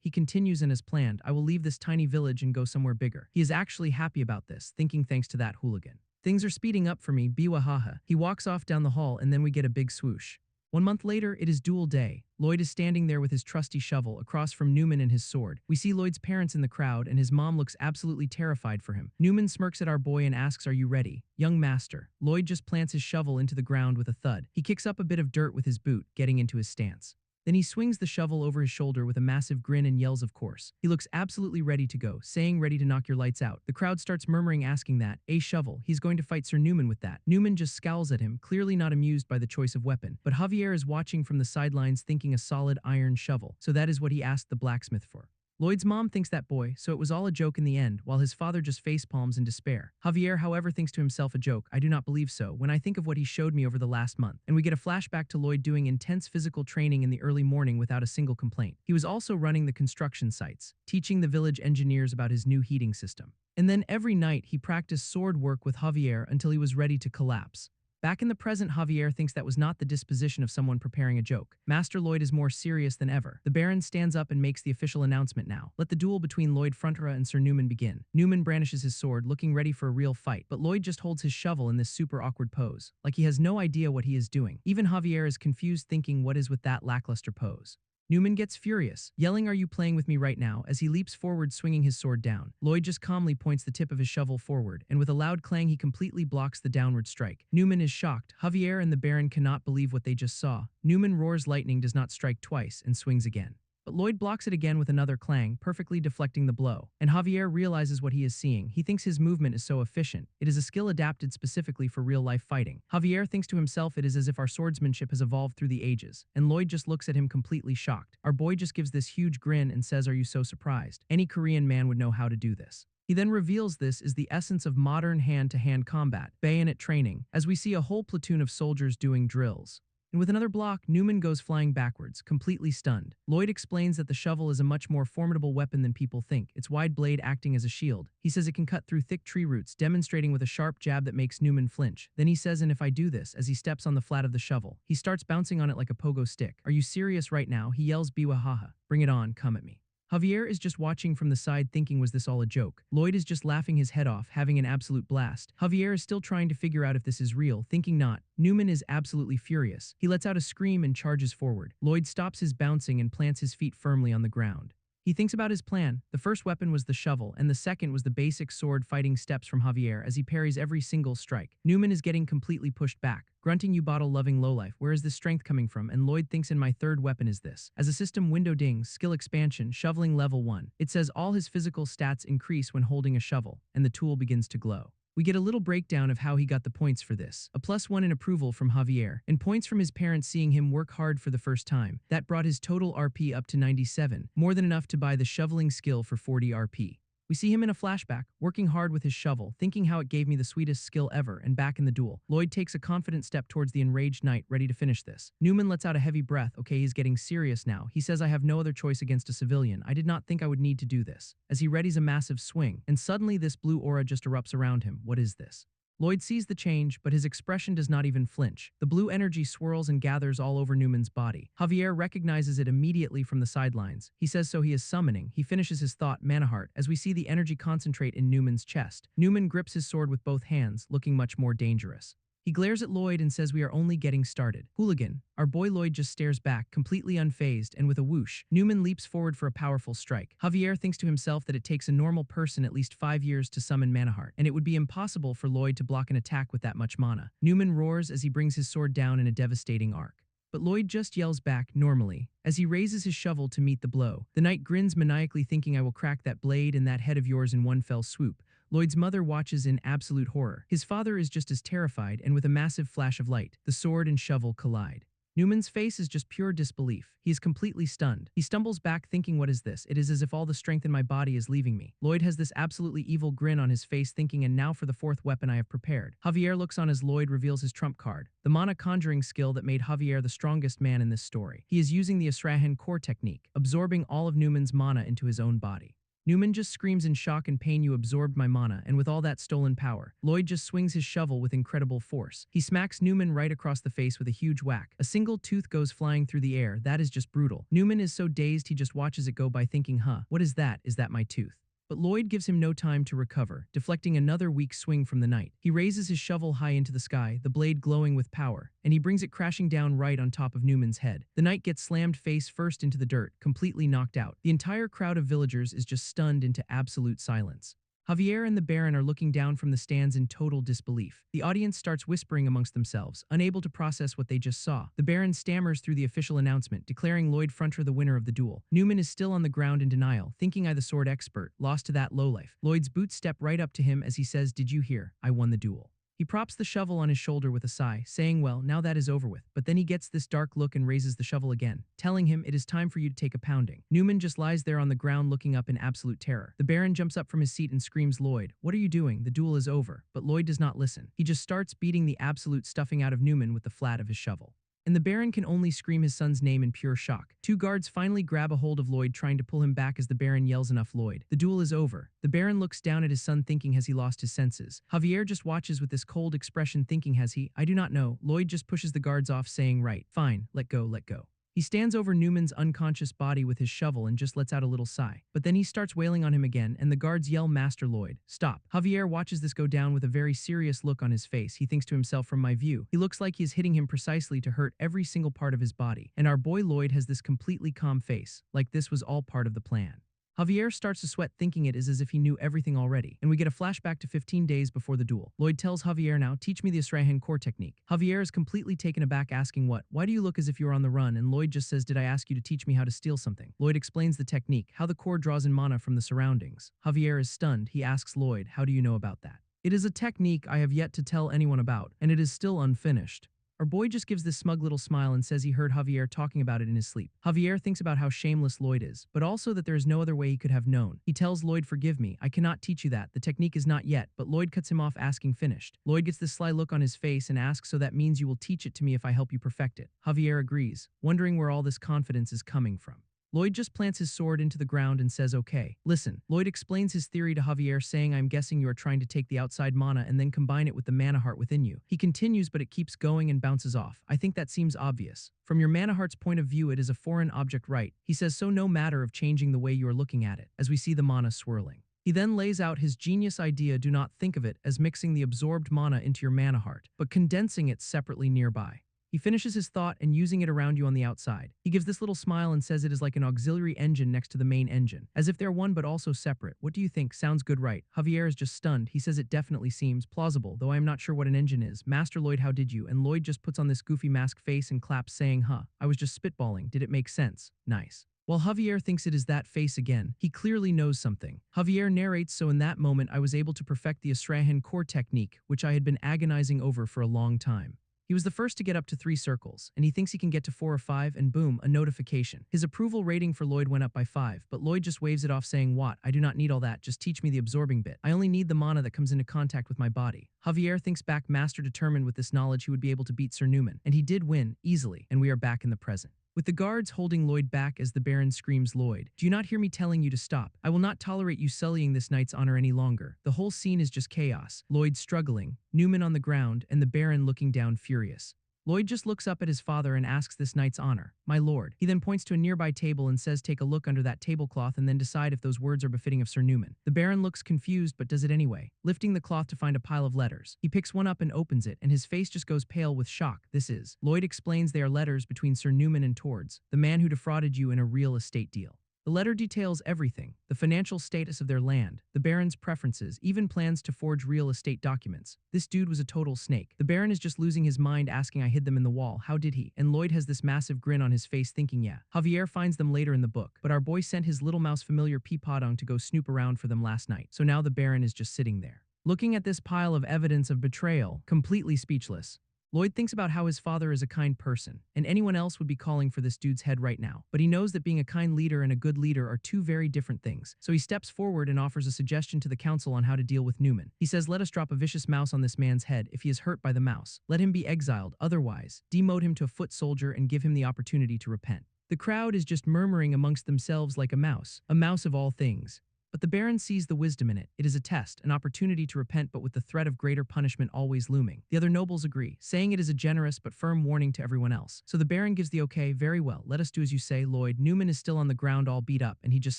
He continues and as planned, "I will leave this tiny village and go somewhere bigger." He is actually happy about this, thinking thanks to that hooligan. "Things are speeding up for me, biwahaha." He walks off down the hall and then we get a big swoosh. 1 month later, it is duel day. Lloyd is standing there with his trusty shovel across from Newman and his sword. We see Lloyd's parents in the crowd and his mom looks absolutely terrified for him. Newman smirks at our boy and asks, "Are you ready, young master?" Lloyd just plants his shovel into the ground with a thud. He kicks up a bit of dirt with his boot, getting into his stance. Then he swings the shovel over his shoulder with a massive grin and yells, "Of course." He looks absolutely ready to go, saying, "Ready to knock your lights out." The crowd starts murmuring, asking that, "A shovel, he's going to fight Sir Newman with that." Newman just scowls at him, clearly not amused by the choice of weapon. But Javier is watching from the sidelines thinking a solid iron shovel, so that is what he asked the blacksmith for. Lloyd's mom thinks that boy, so it was all a joke in the end, while his father just facepalms in despair. Javier, however, thinks to himself, "A joke? I do not believe so, when I think of what he showed me over the last month." And we get a flashback to Lloyd doing intense physical training in the early morning without a single complaint. He was also running the construction sites, teaching the village engineers about his new heating system. And then every night he practiced sword work with Javier until he was ready to collapse. Back in the present, Javier thinks that was not the disposition of someone preparing a joke. Master Lloyd is more serious than ever. The Baron stands up and makes the official announcement now. Let the duel between Lloyd Frontera and Sir Newman begin. Newman brandishes his sword, looking ready for a real fight, but Lloyd just holds his shovel in this super awkward pose, like he has no idea what he is doing. Even Javier is confused, thinking, what is with that lackluster pose? Newman gets furious, yelling, "Are you playing with me right now?" as he leaps forward, swinging his sword down. Lloyd just calmly points the tip of his shovel forward, and with a loud clang he completely blocks the downward strike. Newman is shocked. Javier and the Baron cannot believe what they just saw. Newman roars lightning does not strike twice and swings again. But Lloyd blocks it again with another clang, perfectly deflecting the blow. And Javier realizes what he is seeing. He thinks his movement is so efficient. It is a skill adapted specifically for real-life fighting. Javier thinks to himself it is as if our swordsmanship has evolved through the ages. And Lloyd just looks at him completely shocked. Our boy just gives this huge grin and says, "Are you so surprised? Any Korean man would know how to do this." He then reveals this is the essence of modern hand-to-hand combat, bayonet training, as we see a whole platoon of soldiers doing drills. And with another block, Newman goes flying backwards, completely stunned. Lloyd explains that the shovel is a much more formidable weapon than people think, its wide blade acting as a shield. He says it can cut through thick tree roots, demonstrating with a sharp jab that makes Newman flinch. Then he says, "And if I do this," as he steps on the flat of the shovel. He starts bouncing on it like a pogo stick. "Are you serious right now?" he yells, "Biwahaha. Bring it on, come at me." Javier is just watching from the side thinking was this all a joke. Lloyd is just laughing his head off, having an absolute blast. Javier is still trying to figure out if this is real, thinking not. Newman is absolutely furious. He lets out a scream and charges forward. Lloyd stops his bouncing and plants his feet firmly on the ground. He thinks about his plan. The first weapon was the shovel, and the second was the basic sword fighting steps from Javier as he parries every single strike. Newman is getting completely pushed back, grunting you bottle-loving lowlife, where is this strength coming from? And Lloyd thinks, and my third weapon is this. As a system window dings, skill expansion, shoveling level 1. It says all his physical stats increase when holding a shovel, and the tool begins to glow. We get a little breakdown of how he got the points for this. A +1 in approval from Javier, and points from his parents seeing him work hard for the first time. That brought his total RP up to 97, more than enough to buy the shoveling skill for 40 RP. We see him in a flashback, working hard with his shovel, thinking how it gave me the sweetest skill ever, and back in the duel. Lloyd takes a confident step towards the enraged knight, ready to finish this. Newman lets out a heavy breath. Okay, he's getting serious now. He says, I have no other choice against a civilian. I did not think I would need to do this. As he readies a massive swing, and suddenly this blue aura just erupts around him. What is this? Lloyd sees the change, but his expression does not even flinch. The blue energy swirls and gathers all over Newman's body. Javier recognizes it immediately from the sidelines. He says so he is summoning. He finishes his thought, mana heart, as we see the energy concentrate in Newman's chest. Newman grips his sword with both hands, looking much more dangerous. He glares at Lloyd and says we are only getting started. Hooligan. Our boy Lloyd just stares back, completely unfazed, and with a whoosh, Newman leaps forward for a powerful strike. Javier thinks to himself that it takes a normal person at least 5 years to summon mana heart, and it would be impossible for Lloyd to block an attack with that much mana. Newman roars as he brings his sword down in a devastating arc. But Lloyd just yells back, normally, as he raises his shovel to meet the blow. The knight grins maniacally, thinking I will crack that blade and that head of yours in one fell swoop. Lloyd's mother watches in absolute horror. His father is just as terrified, and with a massive flash of light, the sword and shovel collide. Newman's face is just pure disbelief. He is completely stunned. He stumbles back thinking, what is this? It is as if all the strength in my body is leaving me. Lloyd has this absolutely evil grin on his face, thinking, and now for the fourth weapon I have prepared. Javier looks on as Lloyd reveals his trump card, the mana conjuring skill that made Javier the strongest man in this story. He is using the Asrahan core technique, absorbing all of Newman's mana into his own body. Newman just screams in shock and pain, you absorbed my mana, and with all that stolen power, Lloyd just swings his shovel with incredible force. He smacks Newman right across the face with a huge whack. A single tooth goes flying through the air. That is just brutal. Newman is so dazed he just watches it go by, thinking, what is that? Is that my tooth? But Lloyd gives him no time to recover, deflecting another weak swing from the knight. He raises his shovel high into the sky, the blade glowing with power, and he brings it crashing down right on top of Newman's head. The knight gets slammed face first into the dirt, completely knocked out. The entire crowd of villagers is just stunned into absolute silence. Javier and the Baron are looking down from the stands in total disbelief. The audience starts whispering amongst themselves, unable to process what they just saw. The Baron stammers through the official announcement, declaring Lloyd Frontera the winner of the duel. Newman is still on the ground in denial, thinking I the sword expert, lost to that lowlife. Lloyd's boots step right up to him as he says, did you hear? I won the duel. He props the shovel on his shoulder with a sigh, saying, well, now that is over with. But then he gets this dark look and raises the shovel again, telling him it is time for you to take a pounding. Newman just lies there on the ground looking up in absolute terror. The Baron jumps up from his seat and screams, Lloyd, what are you doing? The duel is over. But Lloyd does not listen. He just starts beating the absolute stuffing out of Newman with the flat of his shovel. And the Baron can only scream his son's name in pure shock. Two guards finally grab a hold of Lloyd, trying to pull him back as the Baron yells, enough, Lloyd. The duel is over. The Baron looks down at his son, thinking, has he lost his senses? Javier just watches with this cold expression, thinking, has he? I do not know. Lloyd just pushes the guards off, saying, right, fine, let go, let go. He stands over Newman's unconscious body with his shovel and just lets out a little sigh. But then he starts wailing on him again, and the guards yell, Master Lloyd, stop. Javier watches this go down with a very serious look on his face. He thinks to himself, from my view, he looks like he is hitting him precisely to hurt every single part of his body. And our boy Lloyd has this completely calm face, like this was all part of the plan. Javier starts to sweat, thinking it is as if he knew everything already, and we get a flashback to 15 days before the duel. Lloyd tells Javier, now, teach me the Asrahan core technique. Javier is completely taken aback, asking, what? Why do you look as if you are on the run? And Lloyd just says, did I ask you to teach me how to steal something? Lloyd explains the technique, how the core draws in mana from the surroundings. Javier is stunned. He asks Lloyd, how do you know about that? It is a technique I have yet to tell anyone about, and it is still unfinished. Our boy just gives this smug little smile and says he heard Javier talking about it in his sleep. Javier thinks about how shameless Lloyd is, but also that there is no other way he could have known. He tells Lloyd, forgive me, I cannot teach you that. The technique is not yet, but Lloyd cuts him off, asking, finished. Lloyd gets this sly look on his face and asks, so that means you will teach it to me if I help you perfect it. Javier agrees, wondering where all this confidence is coming from. Lloyd just plants his sword into the ground and says okay. Listen, Lloyd explains his theory to Javier saying I'm guessing you are trying to take the outside mana and then combine it with the mana heart within you. He continues but it keeps going and bounces off. I think that seems obvious. From your mana heart's point of view it is a foreign object, right? He says so, no matter of changing the way you are looking at it, as we see the mana swirling. He then lays out his genius idea. Do not think of it as mixing the absorbed mana into your mana heart, but condensing it separately nearby. He finishes his thought and using it around you on the outside. He gives this little smile and says it is like an auxiliary engine next to the main engine, as if they're one but also separate. What do you think? Sounds good, right? Javier is just stunned. He says it definitely seems plausible, though I am not sure what an engine is. Master Lloyd, how did you? And Lloyd just puts on this goofy mask face and claps saying, huh, I was just spitballing. Did it make sense? Nice. While Javier thinks it is that face again, he clearly knows something. Javier narrates, so in that moment I was able to perfect the Asrahan core technique, which I had been agonizing over for a long time. He was the first to get up to 3 circles, and he thinks he can get to 4 or 5, and boom, a notification. His approval rating for Lloyd went up by 5, but Lloyd just waves it off saying, what? I do not need all that, just teach me the absorbing bit. I only need the mana that comes into contact with my body. Javier thinks back, Master determined with this knowledge he would be able to beat Sir Newman, and he did win, easily, and we are back in the present. With the guards holding Lloyd back as the Baron screams, Lloyd, do you not hear me telling you to stop? I will not tolerate you sullying this knight's honor any longer. The whole scene is just chaos. Lloyd struggling, Newman on the ground, and the Baron looking down furious. Lloyd just looks up at his father and asks this knight's honor, my lord. He then points to a nearby table and says take a look under that tablecloth and then decide if those words are befitting of Sir Newman. The Baron looks confused but does it anyway, lifting the cloth to find a pile of letters. He picks one up and opens it and his face just goes pale with shock. This is. Lloyd explains they are letters between Sir Newman and Towards, the man who defrauded you in a real estate deal. The letter details everything, the financial status of their land, the Baron's preferences, even plans to forge real estate documents. This dude was a total snake. The Baron is just losing his mind asking I hid them in the wall, how did he? And Lloyd has this massive grin on his face thinking yeah. Javier finds them later in the book, but our boy sent his little mouse familiar Peapodong to go snoop around for them last night, so now the Baron is just sitting there, looking at this pile of evidence of betrayal, completely speechless. Lloyd thinks about how his father is a kind person, and anyone else would be calling for this dude's head right now. But he knows that being a kind leader and a good leader are two very different things. So he steps forward and offers a suggestion to the council on how to deal with Newman. He says, let us drop a vicious mouse on this man's head. If he is hurt by the mouse, let him be exiled. Otherwise, demote him to a foot soldier and give him the opportunity to repent. The crowd is just murmuring amongst themselves like a mouse of all things. But the Baron sees the wisdom in it. It is a test, an opportunity to repent, but with the threat of greater punishment always looming. The other nobles agree, saying it is a generous but firm warning to everyone else. So the Baron gives the okay, very well, let us do as you say, Lloyd. Newman is still on the ground all beat up, and he just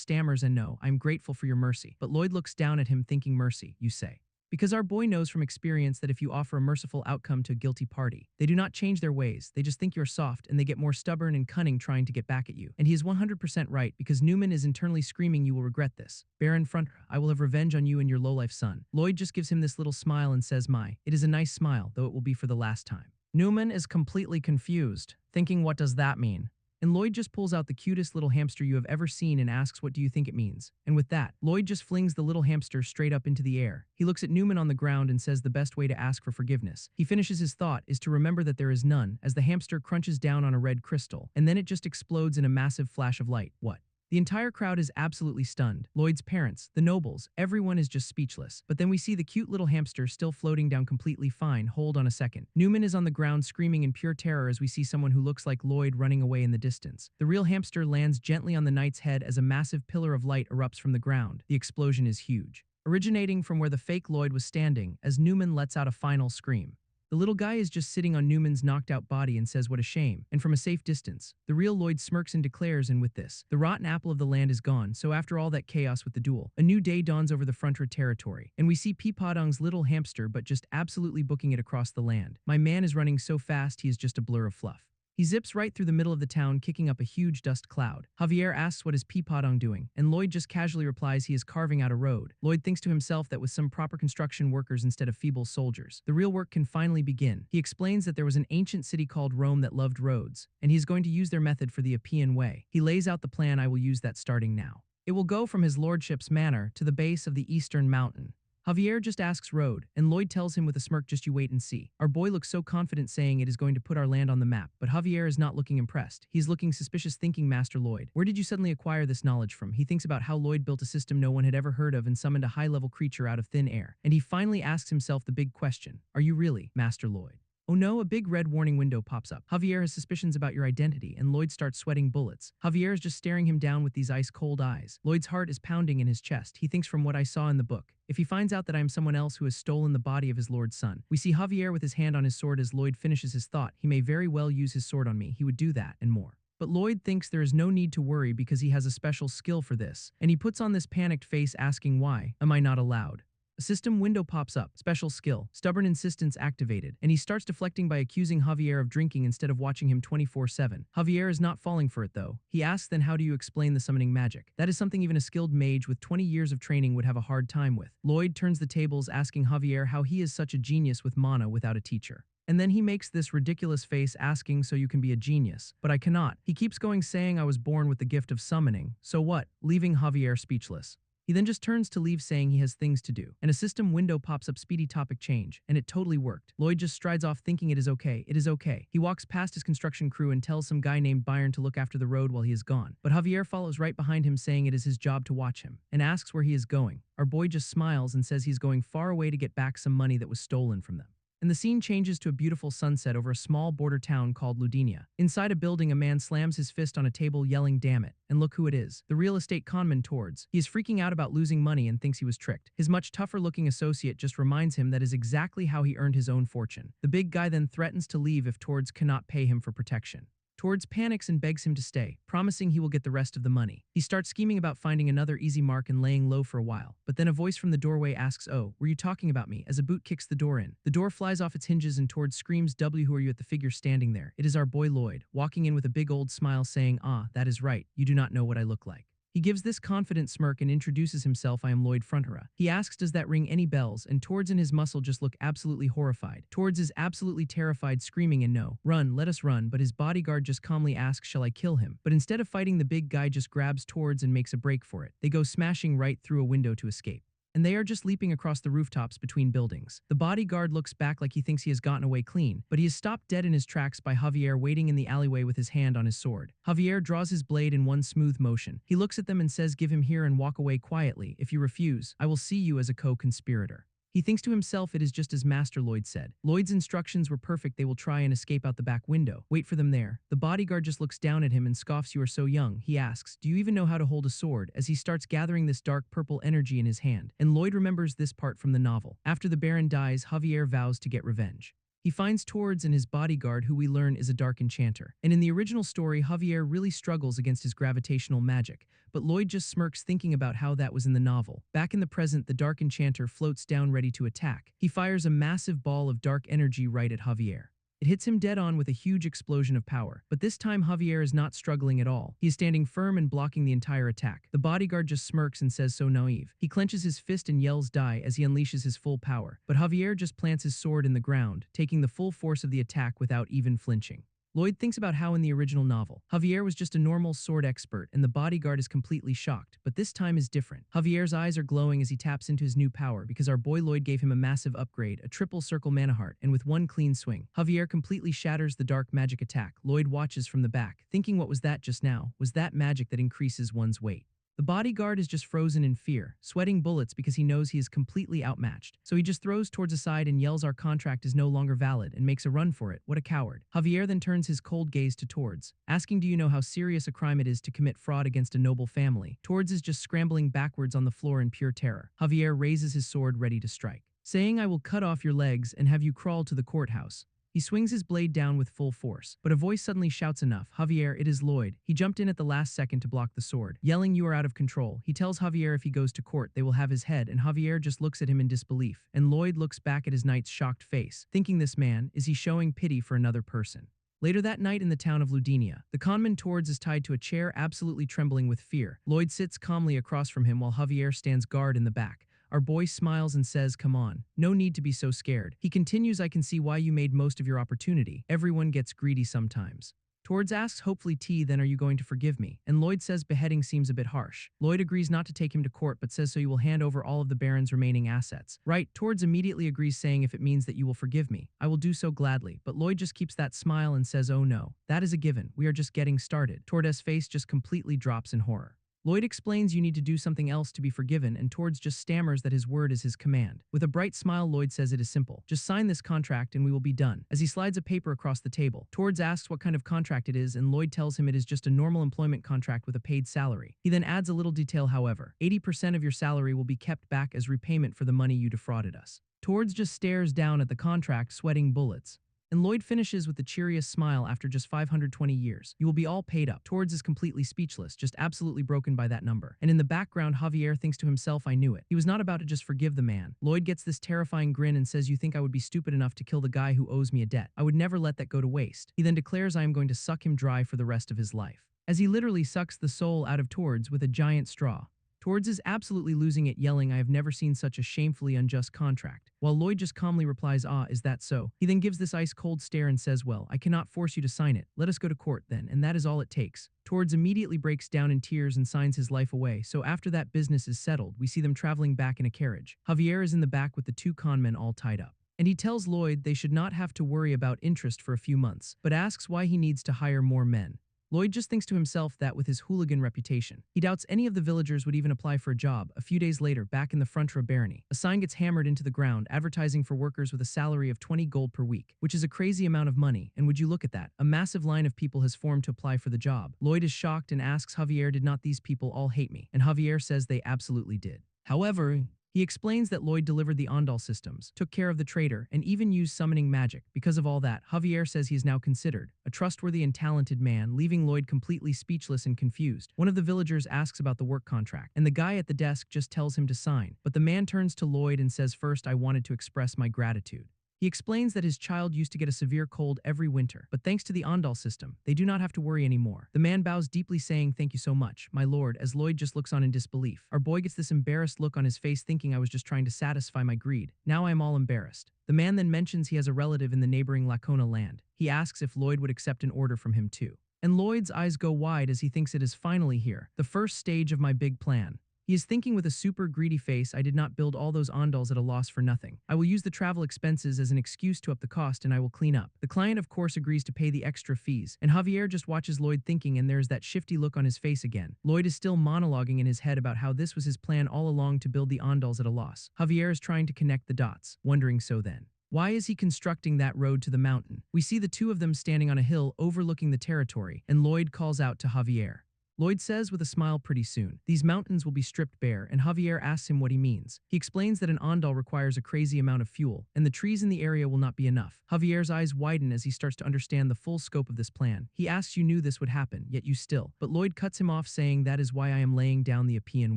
stammers and no, I'm grateful for your mercy. But Lloyd looks down at him thinking mercy, you say. Because our boy knows from experience that if you offer a merciful outcome to a guilty party, they do not change their ways, they just think you're soft and they get more stubborn and cunning trying to get back at you. And he is 100% right because Newman is internally screaming you will regret this. Baron Frontera, I will have revenge on you and your lowlife son. Lloyd just gives him this little smile and says it is a nice smile, though it will be for the last time. Newman is completely confused, thinking what does that mean? And Lloyd just pulls out the cutest little hamster you have ever seen and asks what do you think it means? And with that, Lloyd just flings the little hamster straight up into the air. He looks at Newman on the ground and says the best way to ask for forgiveness. He finishes his thought is to remember that there is none as the hamster crunches down on a red crystal, and then it just explodes in a massive flash of light. What? The entire crowd is absolutely stunned. Lloyd's parents, the nobles, everyone is just speechless. But then we see the cute little hamster still floating down completely fine. Hold on a second. Newman is on the ground screaming in pure terror as we see someone who looks like Lloyd running away in the distance. The real hamster lands gently on the knight's head as a massive pillar of light erupts from the ground. The explosion is huge, originating from where the fake Lloyd was standing as Newman lets out a final scream. The little guy is just sitting on Newman's knocked out body and says what a shame, and from a safe distance, the real Lloyd smirks and declares, and with this, the rotten apple of the land is gone, so after all that chaos with the duel, a new day dawns over the Frontera territory, and we see Peapodong's little hamster but just absolutely booking it across the land. My man is running so fast he is just a blur of fluff. He zips right through the middle of the town, kicking up a huge dust cloud. Javier asks what is Peapodong doing, and Lloyd just casually replies he is carving out a road. Lloyd thinks to himself that with some proper construction workers instead of feeble soldiers, the real work can finally begin. He explains that there was an ancient city called Rome that loved roads, and he is going to use their method for the Appian Way. He lays out the plan. I will use that starting now. It will go from his lordship's manor to the base of the eastern mountain. Javier just asks road, and Lloyd tells him with a smirk just you wait and see. Our boy looks so confident saying it is going to put our land on the map, but Javier is not looking impressed. He's looking suspicious thinking Master Lloyd, where did you suddenly acquire this knowledge from? He thinks about how Lloyd built a system no one had ever heard of and summoned a high-level creature out of thin air. And he finally asks himself the big question, are you really, Master Lloyd? Oh no, a big red warning window pops up. Javier has suspicions about your identity, and Lloyd starts sweating bullets. Javier is just staring him down with these ice-cold eyes. Lloyd's heart is pounding in his chest. He thinks from what I saw in the book, if he finds out that I am someone else who has stolen the body of his lord's son. We see Javier with his hand on his sword as Lloyd finishes his thought. He may very well use his sword on me. He would do that, and more. But Lloyd thinks there is no need to worry because he has a special skill for this, and he puts on this panicked face asking why. Am I not allowed? A system window pops up, special skill, stubborn insistence activated, and he starts deflecting by accusing Javier of drinking instead of watching him 24/7. Javier is not falling for it though. He asks then how do you explain the summoning magic? That is something even a skilled mage with 20 years of training would have a hard time with. Lloyd turns the tables asking Javier how he is such a genius with mana without a teacher. And then he makes this ridiculous face asking so you can be a genius, but I cannot. He keeps going saying I was born with the gift of summoning, so what? Leaving Javier speechless. He then just turns to leave saying he has things to do, and a system window pops up speedy topic change, and it totally worked. Lloyd just strides off thinking it is okay, it is okay. He walks past his construction crew and tells some guy named Byron to look after the road while he is gone, but Javier follows right behind him saying it is his job to watch him, and asks where he is going. Our boy just smiles and says he's going far away to get back some money that was stolen from them. And the scene changes to a beautiful sunset over a small border town called Ludinia. Inside a building, a man slams his fist on a table yelling, "Damn it." And look who it is. The real estate conman Tords. He is freaking out about losing money and thinks he was tricked. His much tougher looking associate just reminds him that is exactly how he earned his own fortune. The big guy then threatens to leave if Tords cannot pay him for protection. Tords panics and begs him to stay, promising he will get the rest of the money. He starts scheming about finding another easy mark and laying low for a while. But then a voice from the doorway asks, "Oh, were you talking about me?" as a boot kicks the door in. The door flies off its hinges and Tords screams, "W, who are you?" at the figure standing there. It is our boy Lloyd, walking in with a big old smile saying, "Ah, that is right, you do not know what I look like." He gives this confident smirk and introduces himself, "I am Lloyd Frontera." He asks does that ring any bells, and Tords and his muscle just look absolutely horrified. Tords is absolutely terrified, screaming and no, "Run, let us run," but his bodyguard just calmly asks, "Shall I kill him?" But instead of fighting, the big guy just grabs Tords and makes a break for it. They go smashing right through a window to escape. And they are just leaping across the rooftops between buildings. The bodyguard looks back like he thinks he has gotten away clean, but he is stopped dead in his tracks by Javier waiting in the alleyway with his hand on his sword. Javier draws his blade in one smooth motion. He looks at them and says, "Give him here and walk away quietly. If you refuse, I will see you as a co-conspirator." He thinks to himself it is just as Master Lloyd said. Lloyd's instructions were perfect, they will try and escape out the back window. Wait for them there. The bodyguard just looks down at him and scoffs, "You are so young." He asks, "Do you even know how to hold a sword?" as he starts gathering this dark purple energy in his hand. And Lloyd remembers this part from the novel. After the Baron dies, Javier vows to get revenge. He finds Tords and his bodyguard, who we learn is a dark enchanter. And in the original story, Javier really struggles against his gravitational magic, but Lloyd just smirks thinking about how that was in the novel. Back in the present, the dark enchanter floats down ready to attack. He fires a massive ball of dark energy right at Javier. It hits him dead on with a huge explosion of power. But this time Javier is not struggling at all. He is standing firm and blocking the entire attack. The bodyguard just smirks and says, "So naive." He clenches his fist and yells, "Die," as he unleashes his full power. But Javier just plants his sword in the ground, taking the full force of the attack without even flinching. Lloyd thinks about how in the original novel, Javier was just a normal sword expert and the bodyguard is completely shocked, but this time is different. Javier's eyes are glowing as he taps into his new power because our boy Lloyd gave him a massive upgrade, a triple circle mana heart, and with one clean swing, Javier completely shatters the dark magic attack. Lloyd watches from the back, thinking what was that just now? Was that magic that increases one's weight? The bodyguard is just frozen in fear, sweating bullets because he knows he is completely outmatched. So he just throws Tords aside and yells our contract is no longer valid and makes a run for it. What a coward. Javier then turns his cold gaze to Tords, asking, "Do you know how serious a crime it is to commit fraud against a noble family?" Tords is just scrambling backwards on the floor in pure terror. Javier raises his sword ready to strike, saying, "I will cut off your legs and have you crawl to the courthouse." He swings his blade down with full force, but a voice suddenly shouts, "Enough, Javier, it is Lloyd." He jumped in at the last second to block the sword, yelling, "You are out of control." He tells Javier if he goes to court, they will have his head, and Javier just looks at him in disbelief, and Lloyd looks back at his knight's shocked face, thinking this man, is he showing pity for another person? Later that night in the town of Ludinia, the conman Tords is tied to a chair absolutely trembling with fear. Lloyd sits calmly across from him while Javier stands guard in the back. Our boy smiles and says, "Come on, no need to be so scared." He continues, "I can see why you made most of your opportunity. Everyone gets greedy sometimes." Tords asks, "Hopefully T, then are you going to forgive me?" And Lloyd says beheading seems a bit harsh. Lloyd agrees not to take him to court but says so you will hand over all of the Baron's remaining assets. Right, Tords immediately agrees saying if it means that you will forgive me, I will do so gladly. But Lloyd just keeps that smile and says, "Oh no, that is a given, we are just getting started." Tordes' face just completely drops in horror. Lloyd explains you need to do something else to be forgiven, and Tords just stammers that his word is his command. With a bright smile, Lloyd says it is simple. Just sign this contract and we will be done. As he slides a paper across the table, Tords asks what kind of contract it is, and Lloyd tells him it is just a normal employment contract with a paid salary. He then adds a little detail, however. 80% of your salary will be kept back as repayment for the money you defrauded us. Tords just stares down at the contract, sweating bullets. And Lloyd finishes with the cheeriest smile. After just 520 years, you will be all paid up. Tords is completely speechless, just absolutely broken by that number. And in the background, Javier thinks to himself, I knew it. He was not about to just forgive the man. Lloyd gets this terrifying grin and says, you think I would be stupid enough to kill the guy who owes me a debt? I would never let that go to waste. He then declares I am going to suck him dry for the rest of his life. As he literally sucks the soul out of Tords with a giant straw. Tords is absolutely losing it, yelling, I have never seen such a shamefully unjust contract. While Lloyd just calmly replies, ah, is that so? He then gives this ice-cold stare and says, well, I cannot force you to sign it. Let us go to court then, and that is all it takes. Tords immediately breaks down in tears and signs his life away, so after that business is settled, we see them traveling back in a carriage. Javier is in the back with the two conmen all tied up. And he tells Lloyd they should not have to worry about interest for a few months, but asks why he needs to hire more men. Lloyd just thinks to himself that with his hooligan reputation, he doubts any of the villagers would even apply for a job. A few days later, back in the Frontera barony, a sign gets hammered into the ground advertising for workers with a salary of 20 gold per week, which is a crazy amount of money, and would you look at that, a massive line of people has formed to apply for the job. Lloyd is shocked and asks Javier, did not these people all hate me? And Javier says they absolutely did. However, he explains that Lloyd delivered the Ondal systems, took care of the traitor, and even used summoning magic. Because of all that, Javier says he is now considered a trustworthy and talented man, leaving Lloyd completely speechless and confused. One of the villagers asks about the work contract, and the guy at the desk just tells him to sign. But the man turns to Lloyd and says, first, I wanted to express my gratitude. He explains that his child used to get a severe cold every winter, but thanks to the Ondal system, they do not have to worry anymore. The man bows deeply, saying, thank you so much, my lord, as Lloyd just looks on in disbelief. Our boy gets this embarrassed look on his face, thinking I was just trying to satisfy my greed. Now I am all embarrassed. The man then mentions he has a relative in the neighboring Lacona land. He asks if Lloyd would accept an order from him too. And Lloyd's eyes go wide as he thinks it is finally here, the first stage of my big plan. He is thinking with a super greedy face, I did not build all those Ondals at a loss for nothing. I will use the travel expenses as an excuse to up the cost, and I will clean up. The client of course agrees to pay the extra fees, and Javier just watches Lloyd thinking, and there's that shifty look on his face again. Lloyd is still monologuing in his head about how this was his plan all along, to build the Ondals at a loss. Javier is trying to connect the dots, wondering, so then, why is he constructing that road to the mountain? We see the two of them standing on a hill overlooking the territory, and Lloyd calls out to Javier. Lloyd says with a smile, pretty soon, these mountains will be stripped bare, and Javier asks him what he means. He explains that an Ondal requires a crazy amount of fuel, and the trees in the area will not be enough. Javier's eyes widen as he starts to understand the full scope of this plan. He asks, you knew this would happen, yet you still. But Lloyd cuts him off, saying that is why I am laying down the Apian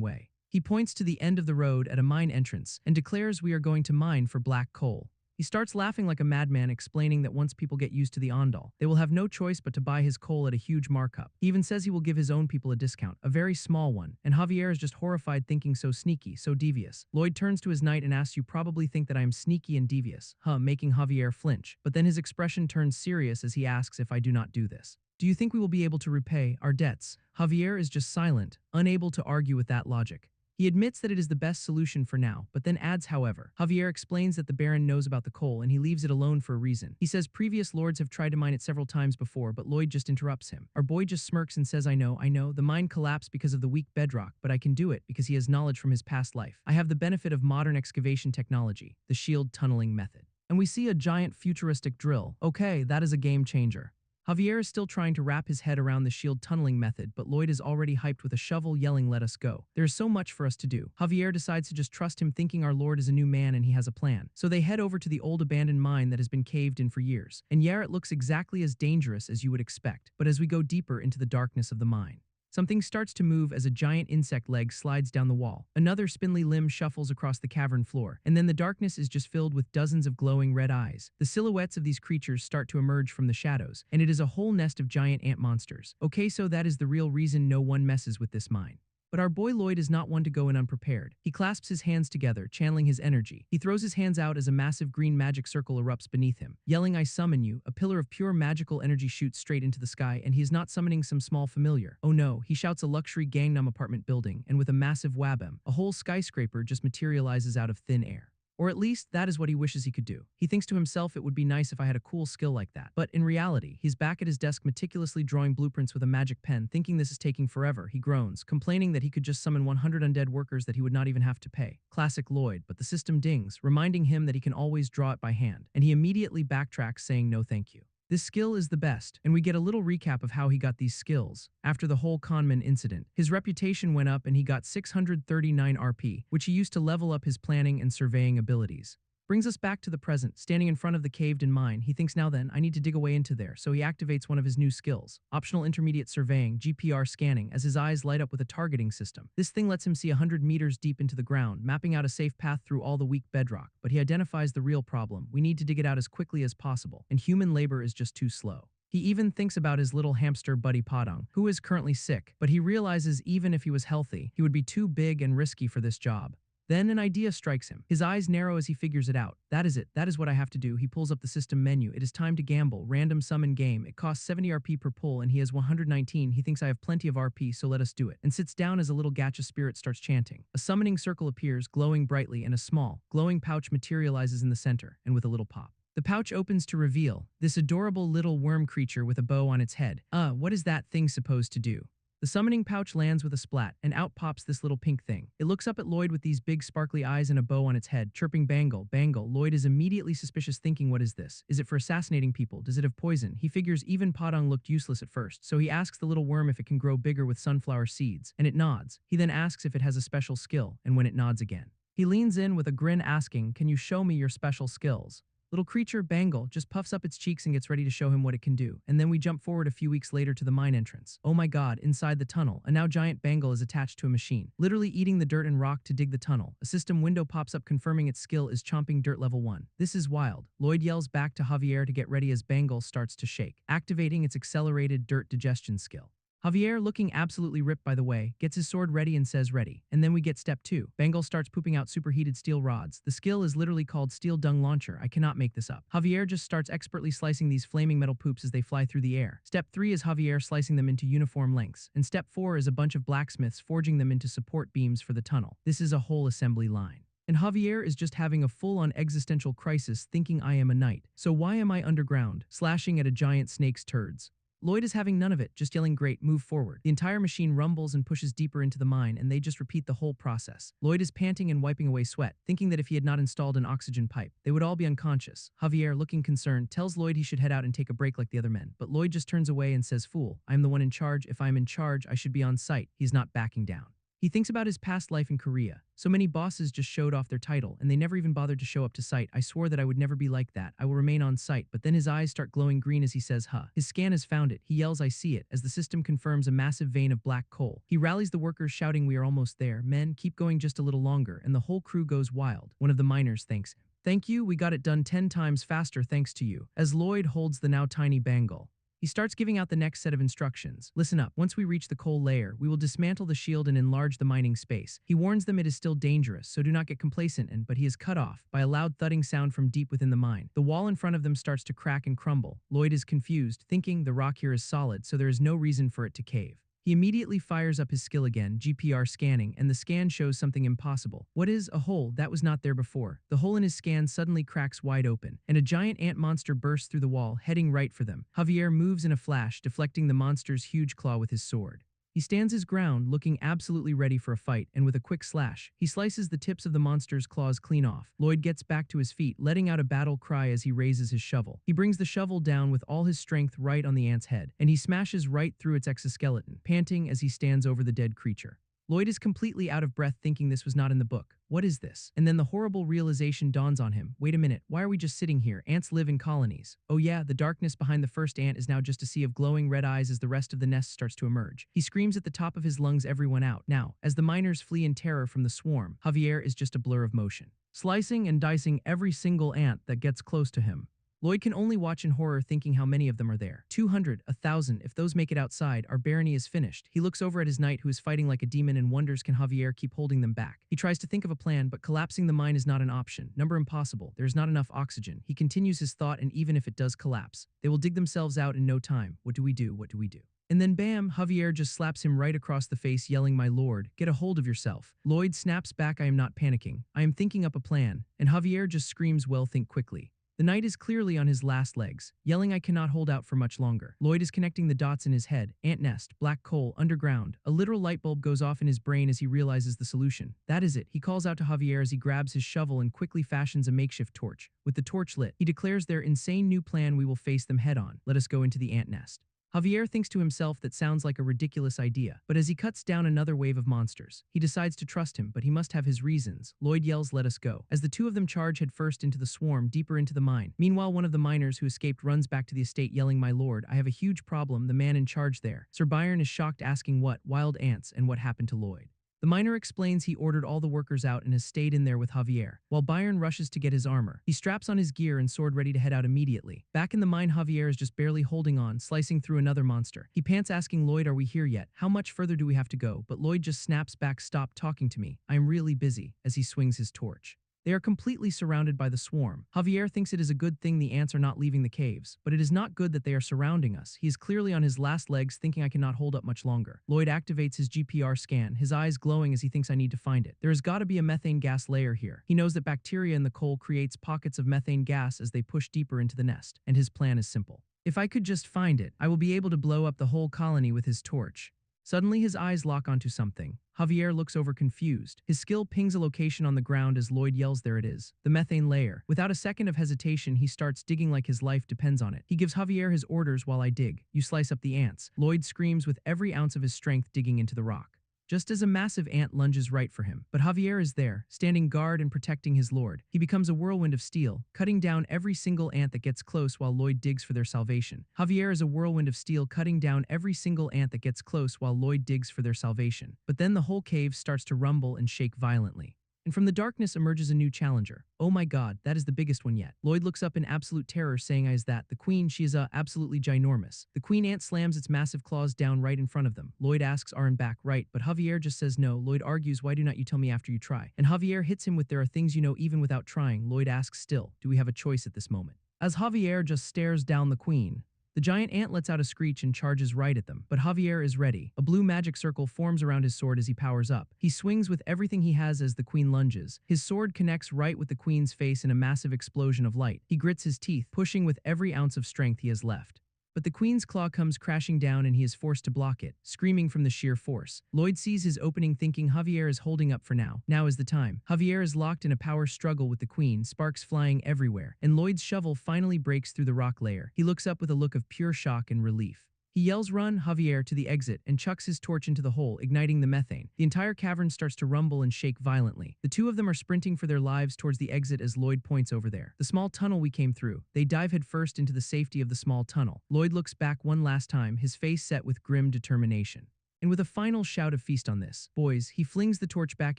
way. He points to the end of the road at a mine entrance, and declares we are going to mine for black coal. He starts laughing like a madman, explaining that once people get used to the Ondal, they will have no choice but to buy his coal at a huge markup. He even says he will give his own people a discount, a very small one, and Javier is just horrified, thinking so sneaky, so devious. Lloyd turns to his knight and asks, you probably think that I am sneaky and devious, making Javier flinch, but then his expression turns serious as he asks if I do not do this. Do you think we will be able to repay our debts? Javier is just silent, unable to argue with that logic. He admits that it is the best solution for now, but then adds, however. Javier explains that the Baron knows about the coal and he leaves it alone for a reason. He says previous lords have tried to mine it several times before, but Lloyd just interrupts him. Our boy just smirks and says, I know, the mine collapsed because of the weak bedrock, but I can do it because he has knowledge from his past life. I have the benefit of modern excavation technology, the shield tunneling method. And we see a giant futuristic drill. Okay, that is a game changer. Javier is still trying to wrap his head around the shield tunneling method, but Lloyd is already hyped with a shovel, yelling, let us go. There is so much for us to do. Javier decides to just trust him, thinking our lord is a new man and he has a plan. So they head over to the old abandoned mine that has been caved in for years. And yeah, it looks exactly as dangerous as you would expect. But as we go deeper into the darkness of the mine, something starts to move as a giant insect leg slides down the wall. Another spindly limb shuffles across the cavern floor, and then the darkness is just filled with dozens of glowing red eyes. The silhouettes of these creatures start to emerge from the shadows, and it is a whole nest of giant ant monsters. Okay, so that is the real reason no one messes with this mine. But our boy Lloyd is not one to go in unprepared. He clasps his hands together, channeling his energy. He throws his hands out as a massive green magic circle erupts beneath him. Yelling, I summon you, a pillar of pure magical energy shoots straight into the sky, and he is not summoning some small familiar. Oh no, he shouts a luxury Gangnam apartment building, and with a massive wabam, a whole skyscraper just materializes out of thin air. Or at least, that is what he wishes he could do. He thinks to himself it would be nice if I had a cool skill like that. But in reality, he's back at his desk meticulously drawing blueprints with a magic pen, thinking this is taking forever. He groans, complaining that he could just summon 100 undead workers that he would not even have to pay. Classic Lloyd, but the system dings, reminding him that he can always draw it by hand. And he immediately backtracks, saying no thank you. This skill is the best, and we get a little recap of how he got these skills. After the whole conman incident, his reputation went up and he got 639 RP, which he used to level up his planning and surveying abilities. Brings us back to the present, standing in front of the caved-in mine. He thinks now then, I need to dig away into there, so he activates one of his new skills, optional intermediate surveying, GPR scanning, as his eyes light up with a targeting system. This thing lets him see 100 meters deep into the ground, mapping out a safe path through all the weak bedrock, but he identifies the real problem. We need to dig it out as quickly as possible, and human labor is just too slow. He even thinks about his little hamster buddy Padang, who is currently sick, but he realizes even if he was healthy, he would be too big and risky for this job. Then an idea strikes him. His eyes narrow as he figures it out. That is it. That is what I have to do. He pulls up the system menu. It is time to gamble. Random summon game. It costs 70 RP per pull and he has 119. He thinks I have plenty of RP, so let us do it. And sits down as a little gacha spirit starts chanting. A summoning circle appears, glowing brightly, and a small, glowing pouch materializes in the center, and with a little pop. The pouch opens to reveal this adorable little worm creature with a bow on its head. What is that thing supposed to do? The summoning pouch lands with a splat, and out pops this little pink thing. It looks up at Lloyd with these big sparkly eyes and a bow on its head, chirping bangle, bangle. Lloyd is immediately suspicious, thinking what is this? Is it for assassinating people? Does it have poison? He figures even Padang looked useless at first, so he asks the little worm if it can grow bigger with sunflower seeds, and it nods. He then asks if it has a special skill, and when it nods again, he leans in with a grin asking, can you show me your special skills? Little creature, Bangle, just puffs up its cheeks and gets ready to show him what it can do. And then we jump forward a few weeks later to the mine entrance. Oh my god, inside the tunnel, a now giant Bangle is attached to a machine, literally eating the dirt and rock to dig the tunnel. A system window pops up confirming its skill is chomping dirt level 1. This is wild. Lloyd yells back to Javier to get ready as Bangle starts to shake, activating its accelerated dirt digestion skill. Javier, looking absolutely ripped by the way, gets his sword ready and says ready. And then we get step 2. Bangle starts pooping out superheated steel rods. The skill is literally called Steel Dung Launcher. I cannot make this up. Javier just starts expertly slicing these flaming metal poops as they fly through the air. Step 3 is Javier slicing them into uniform lengths. And step 4 is a bunch of blacksmiths forging them into support beams for the tunnel. This is a whole assembly line. And Javier is just having a full-on existential crisis, thinking I am a knight. So why am I underground, slashing at a giant snake's turds? Lloyd is having none of it, just yelling great, move forward. The entire machine rumbles and pushes deeper into the mine, and they just repeat the whole process. Lloyd is panting and wiping away sweat, thinking that if he had not installed an oxygen pipe, they would all be unconscious. Javier, looking concerned, tells Lloyd he should head out and take a break like the other men, but Lloyd just turns away and says, fool, I am the one in charge. If I am in charge, I should be on site. He's not backing down. He thinks about his past life in Korea. So many bosses just showed off their title, and they never even bothered to show up to site. I swore that I would never be like that. I will remain on site, but then his eyes start glowing green as he says, huh. His scan has found it. He yells, I see it, as the system confirms a massive vein of black coal. He rallies the workers shouting, we are almost there. Men, keep going just a little longer, and the whole crew goes wild. One of the miners thanks him. Thank you, we got it done 10 times faster thanks to you, as Lloyd holds the now tiny Bangle. He starts giving out the next set of instructions. Listen up, once we reach the coal layer, we will dismantle the shield and enlarge the mining space. He warns them it is still dangerous, so do not get complacent but he is cut off by a loud thudding sound from deep within the mine. The wall in front of them starts to crack and crumble. Lloyd is confused, thinking the rock here is solid, so there is no reason for it to cave. He immediately fires up his skill again, GPR scanning, and the scan shows something impossible. What is a hole that was not there before? The hole in his scan suddenly cracks wide open, and a giant ant monster bursts through the wall, heading right for them. Javier moves in a flash, deflecting the monster's huge claw with his sword. He stands his ground, looking absolutely ready for a fight, and with a quick slash, he slices the tips of the monster's claws clean off. Lloyd gets back to his feet, letting out a battle cry as he raises his shovel. He brings the shovel down with all his strength right on the ant's head, and he smashes right through its exoskeleton, panting as he stands over the dead creature. Lloyd is completely out of breath, thinking this was not in the book. What is this? And then the horrible realization dawns on him. Wait a minute, why are we just sitting here? Ants live in colonies. Oh yeah, the darkness behind the first ant is now just a sea of glowing red eyes as the rest of the nest starts to emerge. He screams at the top of his lungs, everyone out. Now, as the miners flee in terror from the swarm, Javier is just a blur of motion, slicing and dicing every single ant that gets close to him. Lloyd can only watch in horror, thinking how many of them are there. 200, 1,000, if those make it outside, our barony is finished. He looks over at his knight who is fighting like a demon and wonders can Javier keep holding them back. He tries to think of a plan, but collapsing the mine is not an option. Number impossible. There's not enough oxygen. He continues his thought, and even if it does collapse, they will dig themselves out in no time. What do we do? What do we do? And then bam, Javier just slaps him right across the face, yelling, "My lord, get a hold of yourself." Lloyd snaps back, "I am not panicking. I am thinking up a plan." And Javier just screams, "Well, think quickly." The knight is clearly on his last legs, yelling, "I cannot hold out for much longer." Lloyd is connecting the dots in his head: ant nest, black coal, underground. A literal light bulb goes off in his brain as he realizes the solution. That is it. He calls out to Javier as he grabs his shovel and quickly fashions a makeshift torch. With the torch lit, he declares their insane new plan: "We will face them head on. Let us go into the ant nest." Javier thinks to himself that sounds like a ridiculous idea, but as he cuts down another wave of monsters, he decides to trust him, but he must have his reasons. Lloyd yells, "Let us go," as the two of them charge headfirst into the swarm, deeper into the mine. Meanwhile, one of the miners who escaped runs back to the estate yelling, "My lord, I have a huge problem." The man in charge there, Sir Byron, is shocked, asking what wild ants and what happened to Lloyd. The miner explains he ordered all the workers out and has stayed in there with Javier. While Byron rushes to get his armor, he straps on his gear and sword ready to head out immediately. Back in the mine, Javier is just barely holding on, slicing through another monster. He pants, asking Lloyd, "Are we here yet? How much further do we have to go?" But Lloyd just snaps back, "Stop talking to me. I am really busy," as he swings his torch. They are completely surrounded by the swarm. Javier thinks it is a good thing the ants are not leaving the caves, but it is not good that they are surrounding us. He is clearly on his last legs, thinking, "I cannot hold up much longer." Lloyd activates his GPR scan, his eyes glowing as he thinks, "I need to find it. There has got to be a methane gas layer here." He knows that bacteria in the coal creates pockets of methane gas as they push deeper into the nest, and his plan is simple. "If I could just find it, I will be able to blow up the whole colony with his torch." Suddenly his eyes lock onto something. Javier looks over confused. His skill pings a location on the ground as Lloyd yells, "There it is. The methane layer." Without a second of hesitation, he starts digging like his life depends on it. He gives Javier his orders: "While I dig, you slice up the ants." Lloyd screams with every ounce of his strength, digging into the rock, just as a massive ant lunges right for him. But Javier is there, standing guard and protecting his lord. He becomes a whirlwind of steel, cutting down every single ant that gets close while Lloyd digs for their salvation. Javier is a whirlwind of steel, cutting down every single ant that gets close while Lloyd digs for their salvation. But then the whole cave starts to rumble and shake violently. And from the darkness emerges a new challenger. "Oh my god, that is the biggest one yet." Lloyd looks up in absolute terror, saying, "Is that the queen? She is absolutely ginormous." The queen ant slams its massive claws down right in front of them. Lloyd asks, "Are in back right?" But Javier just says no. Lloyd argues, "Why do not you tell me after you try?" And Javier hits him with, "There are things you know even without trying." Lloyd asks still, "Do we have a choice at this moment?" As Javier just stares down the queen, the giant ant lets out a screech and charges right at them. But Javier is ready. A blue magic circle forms around his sword as he powers up. He swings with everything he has as the queen lunges. His sword connects right with the queen's face in a massive explosion of light. He grits his teeth, pushing with every ounce of strength he has left. But the queen's claw comes crashing down and he is forced to block it, screaming from the sheer force. Lloyd sees his opening, thinking Javier is holding up for now. Now is the time. Javier is locked in a power struggle with the queen, sparks flying everywhere, and Lloyd's shovel finally breaks through the rock layer. He looks up with a look of pure shock and relief. He yells, "Run, Javier," to the exit and chucks his torch into the hole, igniting the methane. The entire cavern starts to rumble and shake violently. The two of them are sprinting for their lives towards the exit as Lloyd points over there. "The small tunnel we came through." They dive headfirst into the safety of the small tunnel. Lloyd looks back one last time, his face set with grim determination. And with a final shout of "Feast on this, boys," he flings the torch back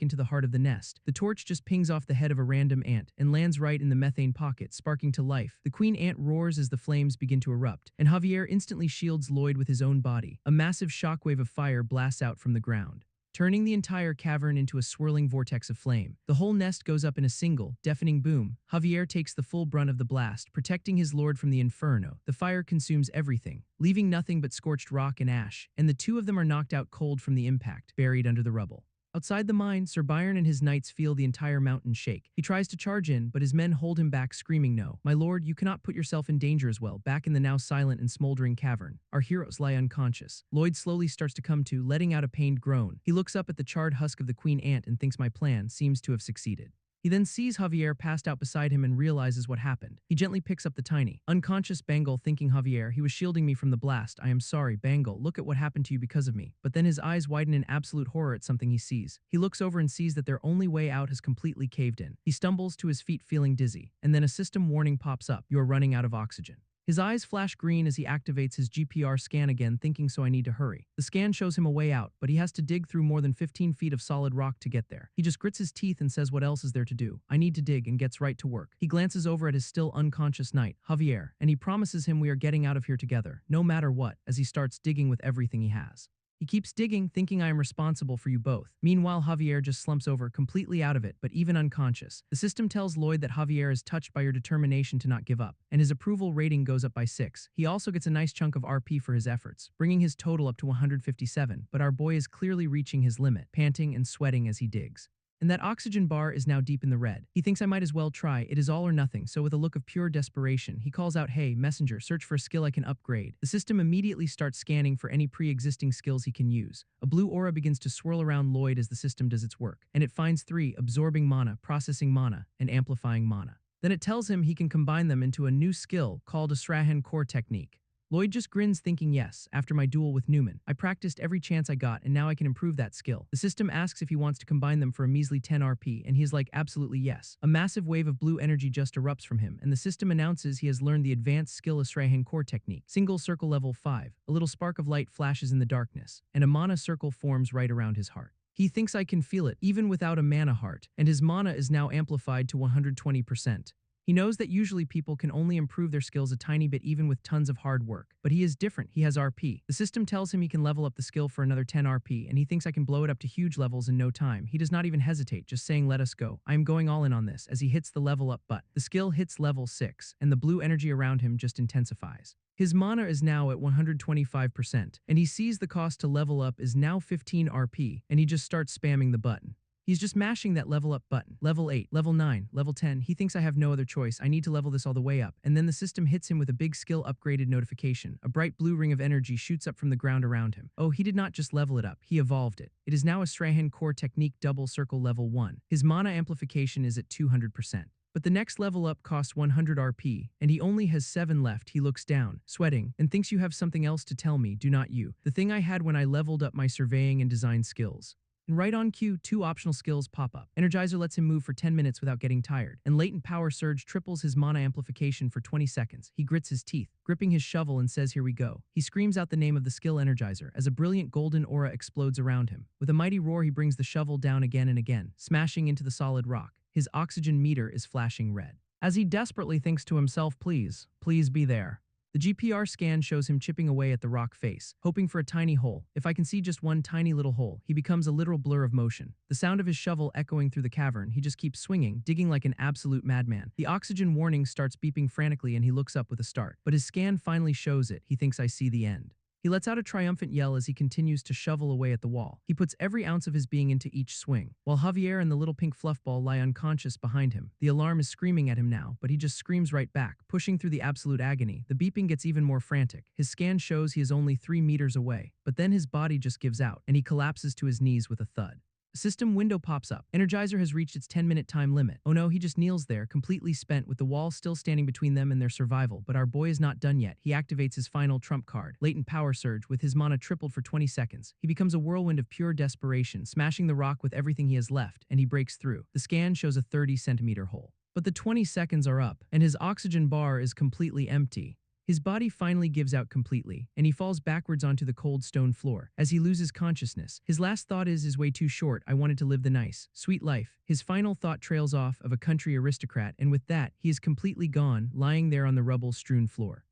into the heart of the nest. The torch just pings off the head of a random ant and lands right in the methane pocket, sparking to life. The queen ant roars as the flames begin to erupt, and Javier instantly shields Lloyd with his own body. A massive shockwave of fire blasts out from the ground, turning the entire cavern into a swirling vortex of flame. The whole nest goes up in a single, deafening boom. Javier takes the full brunt of the blast, protecting his lord from the inferno. The fire consumes everything, leaving nothing but scorched rock and ash, and the two of them are knocked out cold from the impact, buried under the rubble. Outside the mine, Sir Byron and his knights feel the entire mountain shake. He tries to charge in, but his men hold him back, screaming, "No, my lord, you cannot put yourself in danger as well." Back in the now silent and smoldering cavern, our heroes lie unconscious. Lloyd slowly starts to come to, letting out a pained groan. He looks up at the charred husk of the queen ant and thinks, "My plan seems to have succeeded." He then sees Javier passed out beside him and realizes what happened. He gently picks up the tiny, unconscious Bangle, thinking, "Javier, he was shielding me from the blast. I am sorry, Bangle, look at what happened to you because of me." But then his eyes widen in absolute horror at something he sees. He looks over and sees that their only way out has completely caved in. He stumbles to his feet feeling dizzy, and then a system warning pops up: "You are running out of oxygen." His eyes flash green as he activates his GPR scan again, thinking, "So I need to hurry." The scan shows him a way out, but he has to dig through more than 15 feet of solid rock to get there. He just grits his teeth and says, "What else is there to do? I need to dig," and gets right to work. He glances over at his still unconscious knight, Javier, and he promises him, "We are getting out of here together, no matter what," as he starts digging with everything he has. He keeps digging, thinking I am responsible for you both. Meanwhile, Javier just slumps over, completely out of it, but even unconscious. The system tells Lloyd that Javier is touched by your determination to not give up, and his approval rating goes up by 6. He also gets a nice chunk of RP for his efforts, bringing his total up to 157, but our boy is clearly reaching his limit, panting and sweating as he digs. And that oxygen bar is now deep in the red. He thinks I might as well try, it is all or nothing, so with a look of pure desperation, he calls out, "Hey, messenger, search for a skill I can upgrade." The system immediately starts scanning for any pre-existing skills he can use. A blue aura begins to swirl around Lloyd as the system does its work, and it finds 3, absorbing mana, processing mana, and amplifying mana. Then it tells him he can combine them into a new skill called a Srahan core technique. Lloyd just grins, thinking, yes, after my duel with Newman, I practiced every chance I got and now I can improve that skill. The system asks if he wants to combine them for a measly 10 RP, and he is like, absolutely yes. A massive wave of blue energy just erupts from him, and the system announces he has learned the advanced skill Srahan core technique. Single circle level 5, a little spark of light flashes in the darkness, and a mana circle forms right around his heart. He thinks I can feel it, even without a mana heart, and his mana is now amplified to 120%. He knows that usually people can only improve their skills a tiny bit even with tons of hard work. But he is different, he has RP. The system tells him he can level up the skill for another 10 RP, and he thinks I can blow it up to huge levels in no time. He does not even hesitate, just saying let us go. I am going all in on this as he hits the level up button. The skill hits level 6, and the blue energy around him just intensifies. His mana is now at 125%, and he sees the cost to level up is now 15 RP, and he just starts spamming the button. He's just mashing that level up button. Level 8, level 9, level 10. He thinks I have no other choice. I need to level this all the way up. And then the system hits him with a big skill upgraded notification. A bright blue ring of energy shoots up from the ground around him. Oh, he did not just level it up. He evolved it. It is now a Srahan core technique double circle level 1. His mana amplification is at 200%. But the next level up costs 100 RP, and he only has 7 left. He looks down, sweating, and thinks you have something else to tell me, do not you? The thing I had when I leveled up my surveying and design skills. And right on cue, 2 optional skills pop up. Energizer lets him move for 10 minutes without getting tired, and Latent Power Surge triples his mana amplification for 20 seconds. He grits his teeth, gripping his shovel and says, here we go. He screams out the name of the skill Energizer as a brilliant golden aura explodes around him. With a mighty roar, he brings the shovel down again and again, smashing into the solid rock. His oxygen meter is flashing red. As he desperately thinks to himself, please be there. The GPR scan shows him chipping away at the rock face, hoping for a tiny hole. If I can see just one tiny little hole, he becomes a literal blur of motion. The sound of his shovel echoing through the cavern, he just keeps swinging, digging like an absolute madman. The oxygen warning starts beeping frantically and he looks up with a start. But his scan finally shows it. He thinks I see the end. He lets out a triumphant yell as he continues to shovel away at the wall. He puts every ounce of his being into each swing, while Javier and the little pink fluffball lie unconscious behind him. The alarm is screaming at him now, but he just screams right back, pushing through the absolute agony. The beeping gets even more frantic. His scan shows he is only 3 meters away, but then his body just gives out, and he collapses to his knees with a thud. A system window pops up. Energizer has reached its 10-minute time limit. Oh no, he just kneels there, completely spent, with the wall still standing between them and their survival. But our boy is not done yet. He activates his final trump card, Latent Power Surge, with his mana tripled for 20 seconds. He becomes a whirlwind of pure desperation, smashing the rock with everything he has left, and he breaks through. The scan shows a 30-centimeter hole. But the 20 seconds are up, and his oxygen bar is completely empty. His body finally gives out completely, and he falls backwards onto the cold stone floor. As he loses consciousness, his last thought is way too short. I wanted to live the nice, sweet life. His final thought trails off of a country aristocrat, and with that, he is completely gone, lying there on the rubble-strewn floor.